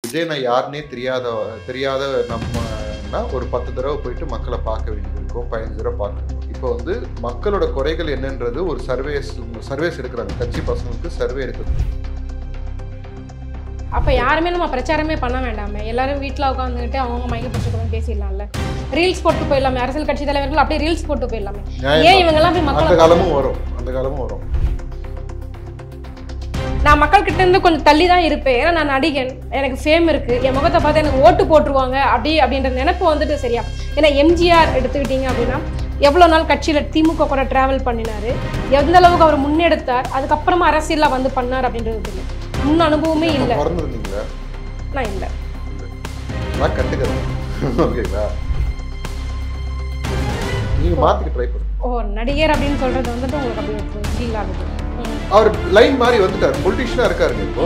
விஜய்னா யாருன்னே தெரியாத நம்மனா ஒரு 10 தடவை போயிட்டு மக்களை பார்க்க வேண்டியது இருக்கும், 15 தடவை பார்க்கணும். இப்போ வந்து மக்களோட குறைகள் என்னன்றது ஒரு சர்வேஸ் எடுக்கிறாங்க, கட்சி பசங்களுக்கு சர்வே எடுக்கிறது. அப்போ யாருமே நம்ம பிரச்சாரமே பண்ண வேண்டாமே, எல்லாரும் வீட்டில் உட்காந்துக்கிட்டு அவங்க மைக்க பிடிச்சிக்கணும்னு பேசிடலாம்ல. ரீல்ஸ் போட்டு போயிடலாமே, அரசியல் கட்சி தலைவர்கள் அப்படியே ரீல்ஸ் போட்டு போயிடலாமே. ஏன் இவங்கெல்லாம் போய் அந்த காலமும் வரும். நான் மக்கள்கிட்ட இருந்து கொஞ்சம் தள்ளி தான் இருப்பேன், ஏன்னா நான் நடிகன், எனக்கு ஃபேம் இருக்கு, என் முகத்தை பார்த்து எனக்கு ஓட்டு போட்டுருவாங்க அப்படின்ற நினைப்பு வந்துட்டு சரியா. ஏன்னா எம்ஜிஆர் எடுத்துக்கிட்டீங்க அப்படின்னா எவ்வளோ நாள் கட்சியில் திமுக கூட டிராவல் பண்ணினாரு, எந்த அளவுக்கு அவர் முன்னெடுத்தார், அதுக்கப்புறமா அரசியலில் வந்து பண்ணார் அப்படின்றது தெரியும். முன் அனுபவமே இல்லை. நான் இல்லை, நான் கண்டுக்கிறேன். ஓகேங்களா, நீங்க மாத்திக்க ட்ரை பண்ணுங்க. ஓ, நடிகர் அப்படின்னு சொல்றது வந்துட்டு உங்களுக்கு அப்படி ஃபீல் ஆகுது. அவர் லைன் மாதிரி வந்துட்டார், பொலிட்டிஷியனா இருக்காருங்க. இப்போ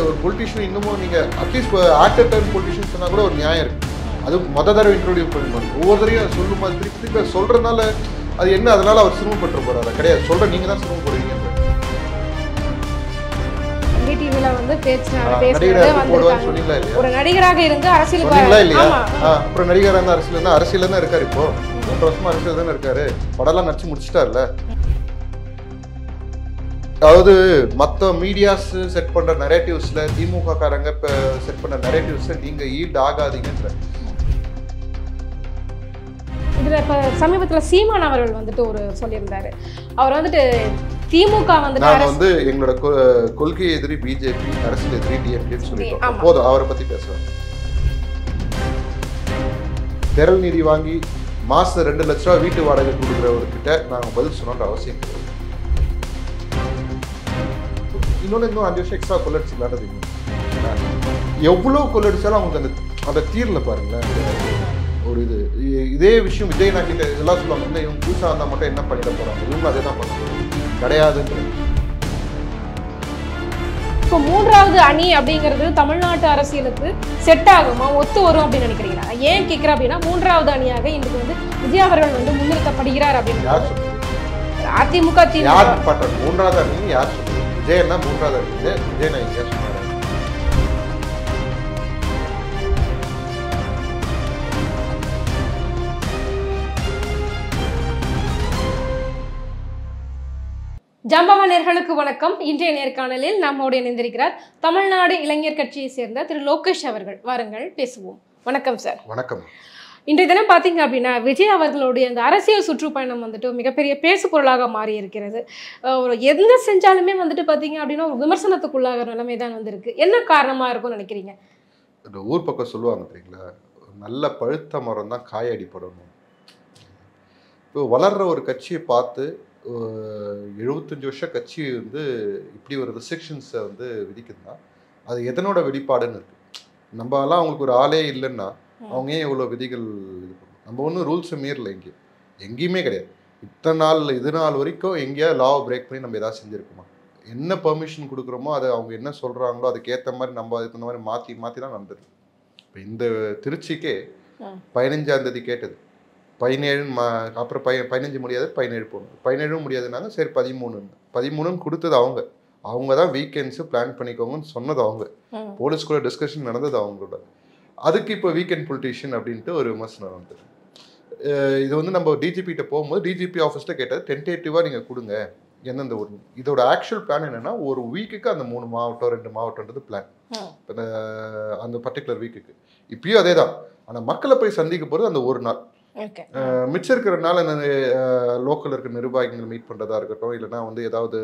ஒரு பொலிட்டிஷியன் இன்னமும் நீங்க அட்லீஸ்ட் ஆக்டர் டர்ன் பொலிட்டிஷியன் சொன்னா கூட ஒரு நியாயம் இருக்கு. அது தடவை இன்ட்ரோடியூஸ் பண்ணணும், ஒவ்வொரு தடவையும் சொல்லும் போது திருப்பி சொல்றதுனால அது என்ன, அதனால அவர் சிரமப்பட்டு போறாரு கிடையாது. சொல்ற நீங்க தான் சிரமப்படுவீங்க. டிவில வந்து ஒரு நடிகராக இருந்து அரசியலுக்கு இல்லையா, அப்புறம் நடிகராக இருந்தா அரசியல் தான் இருக்காரு. இப்போ 2 வருஷமா அரசியல் தானே இருக்காரு, படம்லாம் நடிச்சு முடிச்சுட்டார்ல. அதாவது மற்ற மீடியாஸ் செட் பண்ற நரேட்டிவ்ஸ்ல திமுக காரங்க இப்ப செட் பண்ண நரேட்டிவ்ஸ்ல நீங்க ஈல்ட் ஆகாதீங்கன்ற. இதுல இப்ப சமீபத்துல சீமான் அவர்கள் வந்துட்டு ஒரு சொல்லியிருந்தாரு, அவர் வந்துட்டு திமுக வந்து எங்களோட கொள்கை எதிரி பிஜேபி, அரசியல் எதிரி டிஎம்கேன்னு சொல்லிட்டோம். போதும், அவரை பத்தி பேசுவேன். திரள் நிதி வாங்கி மாசம் 2 லட்ச ரூபா வீட்டு வாடகை கொடுக்குறவர்கிட்ட நாங்க பதில் சொன்னோன்ற அவசியம் கிடையாது. இன்னொன்று 5 வருஷம் எக்ஸ்ட்ரா கொள்ளடிச்சுலான்றது எவ்வளவு கொள்ளடிச்சாலும் அவங்களுக்கு அந்த தீர்ல பாருங்களேன் ஒரு இதே விஷயம் விஜய் நாக்கிட்ட இதெல்லாம் சொல்லுவாங்க, இவங்க புதுசா வந்தா மட்டும் என்ன பண்ணிட போறாங்க, இவங்க அதே தான் பண்ணுவாங்க கிடையாதுன்னு. இப்போ 3வது அணி அப்படிங்கிறது தமிழ்நாட்டு அரசியலுக்கு செட் ஆகுமா, ஒத்து வரும் அப்படின்னு நினைக்கிறீங்களா? ஏன் கேட்கிறேன் அப்படின்னா 3வது அணியாக இன்றைக்கு வந்து விஜய் அவர்கள் வந்து முன்னிறுத்தப்படுகிறார் அப்படின்னு. அதிமுக 3வது அணி யார் சொல்லுங்க? விஜய் என்ன 3வது அணி? விஜய் நான் எங்கேயா சொன்னாரு? ஜாம்பவா நேயர்களுக்கு வணக்கம். இன்றைய நேர்காணலில் நம்மோடு இணைந்திருக்கிறார் தமிழ்நாடு இளைஞர் கட்சியை சேர்ந்த திரு லோகேஷ் அவர்கள். வாருங்கள் பேசுவோம். வணக்கம் சார். வணக்கம். இன்றைய தினம் பார்த்தீங்க அப்படின்னா விஜய் அவர்களுடைய அந்த அரசியல் சுற்றுப்பயணம் வந்துட்டு மிகப்பெரிய பேசு பொருளாக மாறி இருக்கிறது. ஒரு எந்த செஞ்சாலுமே வந்துட்டு பார்த்தீங்க அப்படின்னா ஒரு விமர்சனத்துக்குள்ளாகிற நிலைமை தான் வந்திருக்கு. என்ன காரணமாக இருக்கும்னு நினைக்கிறீங்க? இந்த ஊர் பக்கம் சொல்லுவாங்க தெரியுங்களா, நல்ல பழுத்த மரம் தான் காய அடிப்படணும். இப்போ வளர்ற ஒரு கட்சியை பார்த்து 75 வருஷ கட்சி வந்து இப்படி ஒரு ரெஸ்ட்ரிக்ஷன்ஸை வந்து விதிக்குதுன்னா அது எதனோட வெளிப்பாடுன்னு இருக்கு. நம்ம எல்லாம் அவங்களுக்கு ஒரு ஆளே இல்லைன்னா அவங்க ஏன் இவ்வளோ விதிகள் இது பண்ணும்? நம்ம ஒன்றும் ரூல்ஸை மீறல, எங்கேயுமே கிடையாது. இது நாள் வரைக்கும் எங்கேயா லாவை பிரேக் பண்ணி நம்ம எதாவது செஞ்சுருக்கோமா? என்ன பெர்மிஷன் கொடுக்குறோமோ அதை அவங்க என்ன சொல்கிறாங்களோ அதுக்கேற்ற மாதிரி நம்ம அதுக்கு தகுந்த மாதிரி மாற்றி தான் நடந்துருக்கு. இப்போ இந்த திருச்சிக்கே 15ஆம் தேதி கேட்டது, 17 அப்புறம் 15 முடியாது, 17 போகணும். 17 முடியாதுனாங்க, சரி 13 கொடுத்தது அவங்க தான் வீக்கெண்ட்ஸு பிளான் பண்ணிக்கோங்கன்னு சொன்னது அவங்க. போலீஸ் கூட டிஸ்கஷன் நடந்தது அவங்களோட. அதுக்கு இப்போ வீக்கெண்ட் பொலிட்டிஷியன் அப்படின்ட்டு ஒரு விமர்சனம் வந்தது. இது வந்து நம்ம டிஜிபிகிட்ட போகும்போது டிஜிபி ஆஃபீஸில் கேட்டது, டென்டேட்டிவாக நீங்கள் கொடுங்க எந்தெந்த ஒரு இதோட ஆக்சுவல் பிளான் என்னென்னா ஒரு வீக்குக்கு அந்த 3 மாவட்டம் 2 மாவட்டம்ன்றது பிளான். இப்போ அந்த பர்டிகுலர் வீக்குக்கு இப்பயும் அதே தான். ஆனால் மக்களை போய் சந்திக்க போகிறது அந்த ஒரு நாள். மிச்சம் இருக்கிறதுனால லோக்கல் இருக்கிற நிர்வாகிகள் மீட் பண்ணுறதா இருக்கட்டும், இல்லைனா வந்து ஏதாவது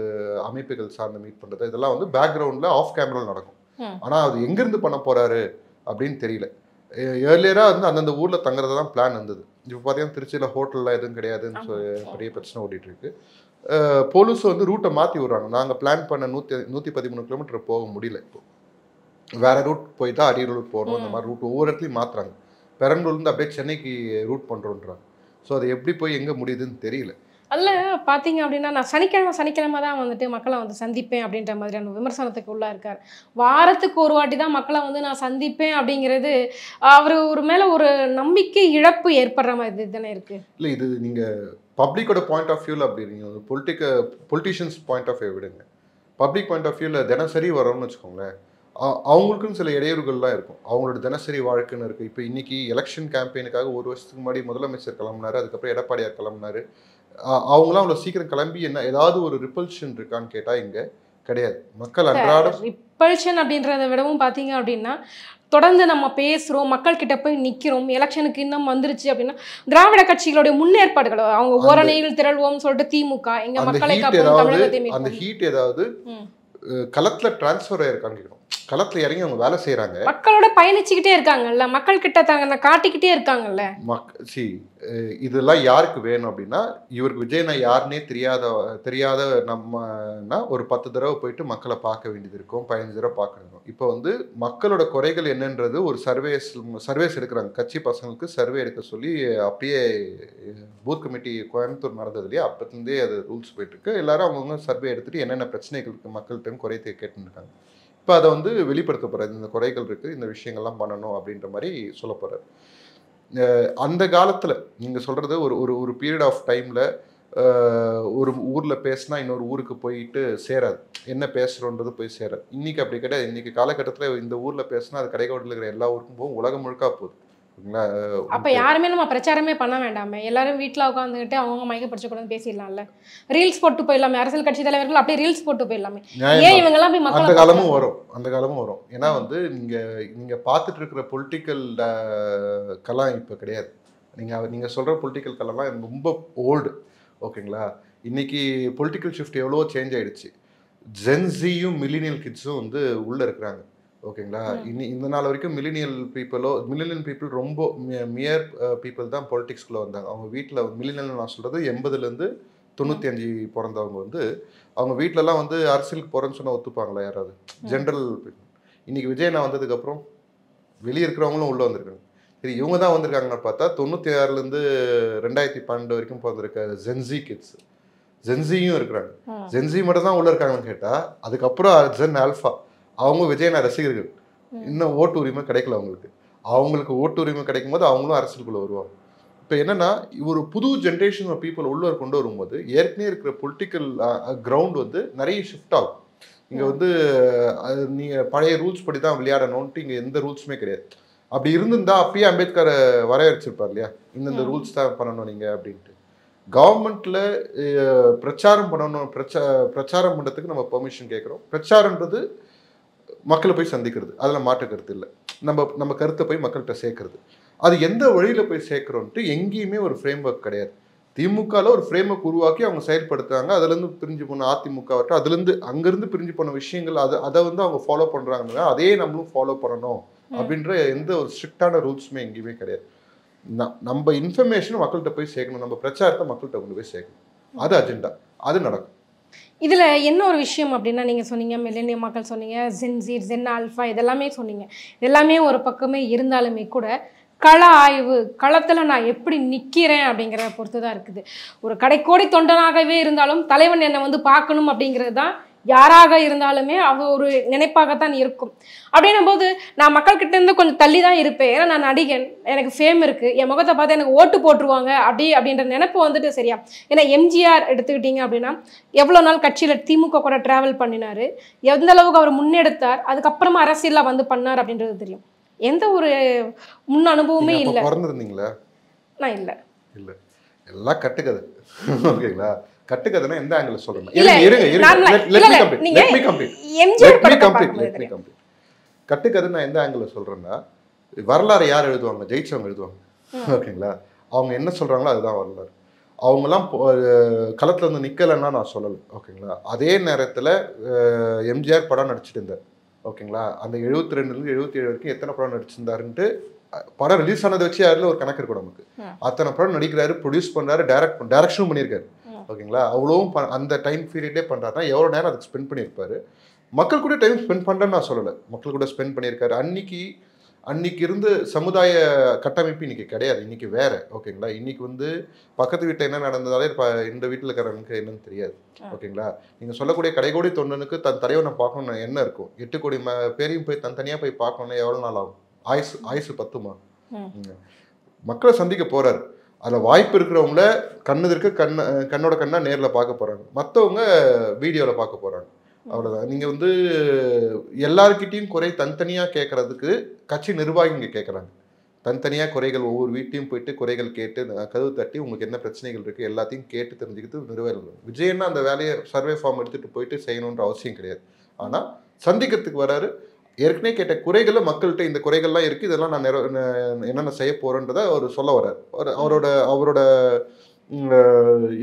அமைப்புகள் சார்ந்து மீட் பண்ணுறதா, இதெல்லாம் வந்து பேக்ரவுண்டில் ஆஃப் கேமராவில் நடக்கும். ஆனால் அது எங்கேருந்து பண்ண போகிறாரு அப்படின்னு தெரியல. ஏர்லியராக வந்து அந்தந்த ஊரில் தங்குறதா தான் பிளான் இருந்தது. இப்போ பார்த்தீங்கன்னா திருச்சியில் ஹோட்டல்லாம் எதுவும் கிடையாதுன்னு பெரிய பிரச்சனை ஓடிட்டு இருக்கு. போலீஸ் வந்து ரூட்டை மாற்றி விட்றாங்க. நாங்கள் பிளான் பண்ண 113 கிலோமீட்டர் போக முடியல. இப்போ வேற ரூட் போய் தான் அரியலூர் போகணும். இந்த மாதிரி ரூட் ஒவ்வொரு இடத்துலையும் மாற்றுறாங்க. பெரம்பலூர்லேருந்து அப்படியே சென்னைக்கு ரூட் பண்ணுறோன்றாங்க. ஸோ அது எப்படி போய் எங்கே முடியுதுன்னு தெரியல. அதில் பார்த்தீங்க அப்படின்னா நான் சனிக்கிழமை தான் வந்துட்டு மக்களை வந்து சந்திப்பேன் அப்படின்ற மாதிரியான விமர்சனத்துக்கு உள்ளா இருக்கார். வாரத்துக்கு ஒரு வாட்டி தான் மக்களை வந்து நான் சந்திப்பேன் அப்படிங்கிறது அவர் ஒரு மேலே ஒரு நம்பிக்கை இழப்பு ஏற்படுற மாதிரி தானே இருக்குது. இல்லை, இது நீங்கள் பப்ளிக்கோட பாயிண்ட் ஆஃப் வியூவில் அப்படி நீங்கள் பொலிட்டிஷியன்ஸ் பாயிண்ட் ஆஃப் வியூ விடுங்க. பப்ளிக் பாயிண்ட் ஆஃப் வியூவில் தினசரி வரோம்னு வச்சுக்கோங்களேன், அவங்களுக்குன்னு சில இடையூறுகள்லாம் இருக்கும். அவங்களோட தினசரி வாழ்க்கைன்னு இருக்குது. இப்போ இன்னைக்கு எலெக்ஷன் கேம்பெயினுக்காக 1 வருஷத்துக்கு முன்னாடி முதலமைச்சர் கிளம்புனாரு, அதுக்கப்புறம் எடப்பாடியார் கிளம்புனாரு. அவங்களாம் அவ்வளோ சீக்கிரம் கிளம்பி என்ன ஏதாவது ஒரு ரிப்பல்ஷன் இருக்கான்னு கேட்டால் இங்கே கிடையாது. மக்கள் அன்றாடம் ரிப்பல்ஷன் அப்படின்றத விடவும் பார்த்தீங்க அப்படின்னா தொடர்ந்து நம்ம பேசுகிறோம், மக்கள் கிட்ட போய் நிற்கிறோம், எலெக்ஷனுக்கு இன்னும் வந்துருச்சு அப்படின்னா திராவிட கட்சிகளுடைய முன்னேற்பாடுகள் அவங்க ஓரணியில் திரள்வோம்னு சொல்லிட்டு திமுக எங்க மக்களை காப்போம் தமிழகத்தை அந்த ஹீட் ஏதாவது களத்துல டிரான்ஸ்ஃபர் ஆயிருக்கான்னு கேட்கணும். களத்துல இறங்கி அவங்க வேலை செய்யறாங்க, மக்களோட பயணிச்சுக்கிட்டே இருக்காங்கல்ல, மக்கள் கிட்ட தாங்க காட்டிக்கிட்டே இருக்காங்கல்ல. இதெல்லாம் யாருக்கு வேணும் அப்படின்னா, இவருக்கு விஜயனா யாருன்னே தெரியாத நம்மனா ஒரு 10 தடவை போயிட்டு மக்களை பார்க்க வேண்டியது இருக்கும், 15 தடவை பார்க்கணும். இப்போ வந்து மக்களோட குறைகள் என்னன்றது ஒரு சர்வேஸ் எடுக்கிறாங்க. கட்சி பசங்களுக்கு சர்வே எடுக்க சொல்லி அப்படியே பூத் கமிட்டி கோயம்புத்தூர் நடந்தது இல்லையா, அப்பத்துலேருந்தே அது ரூல்ஸ் போயிட்டு இருக்கு. எல்லாரும் அவங்கவுங்க சர்வே எடுத்துட்டு என்னென்ன பிரச்சனைகளுக்கு மக்கள்கிட்ட குறைத்து கேட்டுன்னு இருக்காங்க. இப்போ அதை வந்து வெளிப்படுத்த போகிறாரு, இந்த குறைகள் இருக்குது, இந்த விஷயங்கள்லாம் பண்ணணும் அப்படின்ற மாதிரி சொல்ல போகிறார். அந்த காலத்தில் நீங்கள் சொல்கிறது ஒரு பீரியட் ஆஃப் டைமில் ஒரு ஊரில் பேசினா இன்னொரு ஊருக்கு போயிட்டு சேராது, என்ன பேசுகிறோன்றது போய் சேராது. இன்றைக்கி அப்படி கிடையாது. இன்றைக்கி காலகட்டத்தில் இந்த ஊரில் பேசினா அது கடைக்கோட்டில் இருக்கிற எல்லா ஊருக்கும் போகும், உலகம் முழுக்கா போகுது. அப்ப யாருமே நம்ம பிரச்சாரமே பண்ண வேண்டாமே, எல்லாரும் வீட்டுல உட்காந்துக்கிட்டு அவங்க மைக்க படிச்சு கூட பேசிடலாம்ல, ரீல்ஸ் போட்டு போயிடலாமே, அரசியல் கட்சி தலைவர்கள் அப்படியே ரீல்ஸ் போட்டு போயிடலாமே. ஏன் இவங்க எல்லாம் போய் மக்கள் அந்த காலமும் வரும். ஏன்னா வந்து நீங்க பார்த்துட்டு இருக்கிற பொலிட்டிக்கல் கலாம் இப்ப கிடையாது. நீங்க சொல்ற பொலிட்டிக்கல் கலாம் ரொம்ப ஓல்டு. ஓகேங்களா, இன்னைக்கு பொலிட்டிக்கல் ஷிஃப்ட் எவ்வளோ சேஞ்ச் ஆயிடுச்சு. ஜென்ஸியும் மில்லினியல் கிட்ஸும் வந்து உள்ள இருக்கிறாங்க. ஓகேங்களா, இந்த நாள் வரைக்கும் மில்லினியல் பீப்புள் ரொம்ப மியர் பீப்புள் தான் பொலிட்டிக்ஸ்குள்ளே வந்தாங்க. அவங்க வீட்டில் மில்லினியல் நான் சொல்கிறது 80லேருந்து 95 பிறந்தவங்க வந்து அவங்க வீட்டிலலாம் வந்து அரசியலுக்கு போகிறேன்னு சொன்னால் ஒத்துப்பாங்களா யாராவது? ஜென்ரல் இன்னைக்கு விஜயனா வந்ததுக்கப்புறம் வெளியே இருக்கிறவங்களும் உள்ளே வந்திருக்காங்க. சரி, இவங்க தான் வந்திருக்காங்கன்னு பார்த்தா 96லேருந்து 2012 வரைக்கும் பிறந்திருக்க ஜென்ஸி கிட்ஸ், ஜென்ஸியும் இருக்கிறாங்க. ஜென்ஸி மட்டும் தான் உள்ளே இருக்காங்கன்னு கேட்டால் அதுக்கப்புறம் ஜென் ஆல்ஃபா, அவங்க விஜயனா ரசிகர்கள். இன்னும் ஓட்டு உரிமை கிடைக்கல அவங்களுக்கு ஓட்டு உரிமை கிடைக்கும் போது அவங்களும் அரசியலுக்குள்ள வருவாங்க. இப்போ என்னன்னா, ஒரு புது ஜென்ரேஷன் ஆஃப் பீப்புள் உள்ளவர் கொண்டு வரும்போது ஏற்கனவே இருக்கிற பொலிட்டிக்கல் கிரவுண்ட் வந்து நிறைய ஷிஃப்ட் ஆகும். இங்கே வந்து நீங்கள் பழைய ரூல்ஸ் படி தான் விளையாடணும்ட்டு இங்கே எந்த ரூல்ஸுமே கிடையாது. அப்படி இருந்திருந்தா அப்பயே அம்பேத்கரை வரையறைச்சிருப்பார் இல்லையா, இந்த ரூல்ஸ் தான் பண்ணணும் நீங்கள் அப்படின்ட்டு. கவர்மெண்ட்ல பிரச்சாரம் பண்ணணும், பிரச்சாரம் பண்ணுறதுக்கு நம்ம பெர்மிஷன் கேட்குறோம். பிரச்சாரன்றது மக்களை போய் சந்திக்கிறது, அதில் மாற்று கருத்து இல்லை. நம்ம கருத்தை போய் மக்கள்கிட்ட சேர்க்கறது. அது எந்த வழியில் போய் சேர்க்குறோன்ட்டு எங்கேயுமே ஒரு ஃப்ரேம் ஒர்க் கிடையாது. திமுகவில் ஒரு ஃப்ரேம் ஒர்க் உருவாக்கி அவங்க செயல்படுத்துறாங்க. அதுலேருந்து பிரிஞ்சு போன அதிமுகவட்டும், அதுலேருந்து அங்கேருந்து பிரிஞ்சு போன விஷயங்கள் அதை வந்து அவங்க ஃபாலோ பண்ணுறாங்கன்னா அதே நம்மளும் ஃபாலோ பண்ணணும் அப்படின்ற எந்த ஒரு ஸ்ட்ரிக்டான ரூல்ஸுமே எங்கேயுமே கிடையாது. நம்ம இன்ஃபர்மேஷன் மக்கள்கிட்ட போய் சேர்க்கணும், நம்ம பிரச்சாரத்தை மக்கள்கிட்ட கொண்டு போய் சேர்க்கணும். அது அஜெண்டா, அது நடக்கும். இதில் என்ன ஒரு விஷயம் அப்படின்னா, நீங்கள் சொன்னீங்க மில்லேனியம் மக்கள் சொன்னீங்க, ஜென்ஸி, ஜென் ஆல்ஃபா இதெல்லாமே சொன்னீங்க. எல்லாமே ஒரு பக்கமே இருந்தாலுமே கூட கள ஆய்வு, களத்தில் நான் எப்படி நிற்கிறேன் அப்படிங்கிறத பொறுத்து தான் இருக்குது. ஒரு கடைக்கோடி தொண்டனாகவே இருந்தாலும் தலைவன் என்னை வந்து பார்க்கணும் அப்படிங்கிறது தான் யாராக இருந்தாலுமே அவ ஒரு நினைப்பாகத்தான் இருக்கும். அப்படின்னும் போது நான் மக்கள்கிட்ட இருந்து கொஞ்சம் தள்ளி தான் இருப்பேன். ஏன்னா நான் நடிகன், எனக்கு ஃபேம் இருக்கு, என் முகத்தை பார்த்து எனக்கு ஓட்டு போட்டுருவாங்க அப்படின்ற நினைப்பு வந்துட்டு சரியா. ஏன்னா எம்ஜிஆர் எடுத்துக்கிட்டீங்க அப்படின்னா எவ்வளோ நாள் கட்சியில் திமுக கூட டிராவல் பண்ணினாரு, எந்த அளவுக்கு அவர் முன்னெடுத்தார், அதுக்கப்புறமா அரசியலில் வந்து பண்ணார் அப்படின்றது தெரியும். எந்த ஒரு முன் அனுபவமே இல்லை. பிறந்திருந்தீங்களா? நான் இல்லை இல்லை, எல்லாம் கட்டுக்கதை. ஓகேங்களா, கட்டுக்கதைன்னா எந்த ஆங்கிள் சொல்றேன்? கட்டுக்கதை நான் எந்த ஆங்கிள் சொல்றேன்னா, வரலாறு யார் எழுதுவாங்க? ஜெயிச்சவங்க எழுதுவாங்க. ஓகேங்களா, அவங்க என்ன சொல்றாங்களோ அதுதான் வரலாறு. அவங்கெல்லாம் களத்துல வந்து நிக்கலைன்னா நான் சொல்லலை. ஓகேங்களா, அதே நேரத்துல எம்ஜிஆர் படம் நடிச்சுட்டு இருந்தார். ஓகேங்களா, அந்த 72லேருந்து 77 வரைக்கும் எத்தனை படம் நடிச்சிருந்தாருன்ட்டு படம் ரிலீஸ் ஆனதை வச்சு யாருல ஒரு கணக்கு இருக்கும் நமக்கு. அத்தனை படம் நடிக்கிறாரு, ப்ரொடியூஸ் பண்றாரு, டைரக்ஷனும் பண்ணியிருக்காரு. ஓகேங்களா, அவ்வளவும் அந்த டைம் பீரியட்லேயே பண்ணுறாருனா எவ்வளோ நேரம் அதுக்கு ஸ்பெண்ட் பண்ணியிருப்பாரு. மக்கள் கூட டைம் ஸ்பெண்ட் பண்ணுறேன்னு நான் சொல்லலை, மக்கள் கூட ஸ்பெண்ட் பண்ணியிருக்காரு. அன்னைக்கு இருந்து சமுதாய கட்டமைப்பு இன்னைக்கு கிடையாது, இன்னைக்கு வேற. ஓகேங்களா, இன்னைக்கு வந்து பக்கத்து வீட்டில் என்ன நடந்ததாலே இந்த வீட்டில் இருக்கிறவனுக்கு என்னன்னு தெரியாது. ஓகேங்களா, நீங்கள் சொல்லக்கூடிய கடைகோடி தொண்டனுக்கு தன் தலைவனை பார்க்கணும்னு என்ன இருக்கும்? 8 கோடி பேரையும் போய் தனியாக போய் பார்க்கணும்னா எவ்வளோ நாள் ஆகும்? ஆயுசு பத்துமா? மக்களை சந்திக்க போறாரு. அதில் வாய்ப்பு இருக்கிறவங்கள கண்ணோட கண்ணா நேரில் பார்க்க போகிறாங்க, மற்றவங்க வீடியோவில் பார்க்க போகிறாங்க. அவ்வளவுதான். நீங்க வந்து எல்லார்கிட்டையும் குறை தனித்தனியா கேட்கறதுக்கு கட்சி நிர்வாகிங்க கேட்கறாங்க. தனித்தனியா குறைகள் ஒவ்வொரு வீட்டையும் போயிட்டு குறைகள் கேட்டு கதவு தட்டி உங்களுக்கு என்ன பிரச்சனைகள் இருக்கு எல்லாத்தையும் கேட்டு தெரிஞ்சுக்கிட்டு நிர்வாகிகள். விஜயன்னா அந்த வேலையை சர்வே ஃபார்ம் எடுத்துட்டு போயிட்டு செய்யணுன்ற அவசியம் கிடையாது. ஆனா சந்திக்கிறதுக்கு வராரு, ஏற்கனவே கேட்ட குறைகளை மக்கள்கிட்ட இந்த குறைகள்லாம் இருக்கு, இதெல்லாம் நான் என்னென்ன செய்ய போறேன்றதை அவர் சொல்ல வர்றாரு. அவரோட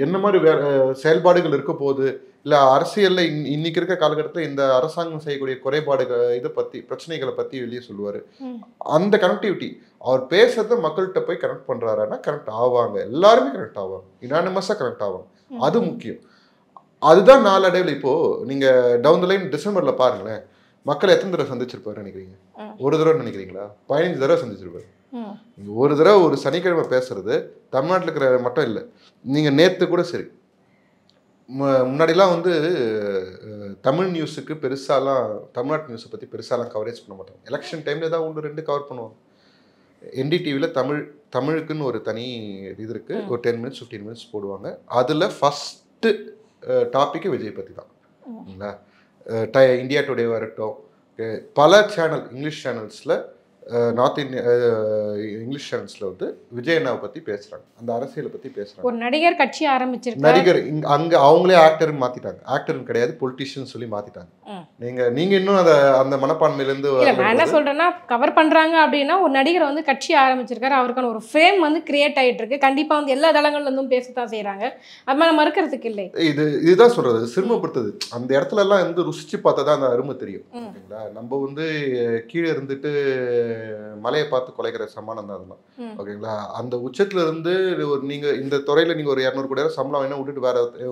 என்ன மாதிரி செயல்பாடுகள் இருக்க போகுது, இல்லை அரசியல்ல இன்னைக்கு இருக்க காலகட்டத்தில் இந்த அரசாங்கம் செய்யக்கூடிய குறைபாடுகள் இதை பத்தி பிரச்சனைகளை பத்தி வெளியே சொல்லுவாரு. அந்த கனெக்டிவிட்டி அவர் பேசுறத மக்கள்கிட்ட போய் கனெக்ட் பண்றாருன்னா கனெக்ட் ஆவாங்க, எல்லாருமே கனெக்ட் ஆவாங்க, யுனானிமஸா கனெக்ட் ஆவாங்க. அது முக்கியம். அதுதான் நாளடைவில். இப்போ நீங்க டவுன் த லைன் டிசம்பர்ல பாருங்களேன், மக்களை எத்தனை தடவை சந்திச்சிருப்பாரு நினைக்கிறீங்க? ஒரு தடவை நினைக்கிறீங்களா? 15 தடவை சந்திச்சிருப்பாரு. ஒரு தடவை ஒரு சனிக்கிழமை பேசுறது தமிழ்நாட்டில் இருக்கிற மட்டும் இல்லை, நீங்க நேத்து கூட சரி, முன்னாடிலாம் வந்து தமிழ் நியூஸுக்கு பெருசாலாம் தமிழ்நாட்டு நியூஸை பற்றி பெருசாலாம் கவரேஜ் பண்ண மாட்டாங்க. எலெக்ஷன் டைமில் தான் 1-2 கவர் பண்ணுவாங்க. என்டிடிவியில் தமிழுக்குன்னு ஒரு தனி இது இருக்குது, ஒரு 10 minutes 15 minutes போடுவாங்க. அதில் ஃபஸ்ட்டு டாப்பிக்கு விஜய் பற்றி தான். இந்தியா டுடேவாக இருக்கட்டும், பல சேனல் இங்கிலீஷ் சேனல்ஸில் நார்த் இந்தியா இங்கிலீஷ் சேனல்ஸ்ல வந்து விஜய் அண்ணாவை பத்தி பேசுறாங்க, அந்த அரசியலை பத்தி பேசுறாங்க. ஒரு நடிகர் கட்சி ஆரம்பிச்சிருக்காரு, நடிகர் அங்க அவங்களே ஆக்டர்னு மாத்திட்டாங்க, ஆக்டர்னு கிடையாது பொலிட்டிஷியன் சொல்லி மாத்திட்டாங்க. நீங்க இன்னும் அந்த மனப்பான்மையில இருந்து நான் என்ன சொல்றேன்னா, கவர் பண்றாங்க அப்படின்னா ஒரு நடிகர் வந்து கட்சி ஆரம்பிச்சிருக்காரு, அவருக்கான ஒரு ஃப்ரேம் வந்து கிரியேட் ஆயிட்டு இருக்கு. கண்டிப்பா வந்து எல்லா தளங்கள்ல இருந்தும் பேசத்தான் செய்யறாங்க, அது மாதிரி மறுக்கிறதுக்கு இல்லை. இதுதான் சொல்றது, சிரமப்படுத்துது. அந்த இடத்துல எல்லாம் வந்து ருசிச்சு பார்த்தா அந்த அருமை தெரியும். ஓகேங்களா? நம்ம வந்து கீழே இருந்துட்டு மலையை பார்த்து குலைக்கிற சமானம் தான் அதெல்லாம். ஓகேங்களா? அந்த உச்சத்துல இருந்து ஒரு நீங்க இந்த துறையில நீங்க ஒரு 200 கோடி சம்பளம் வேணும்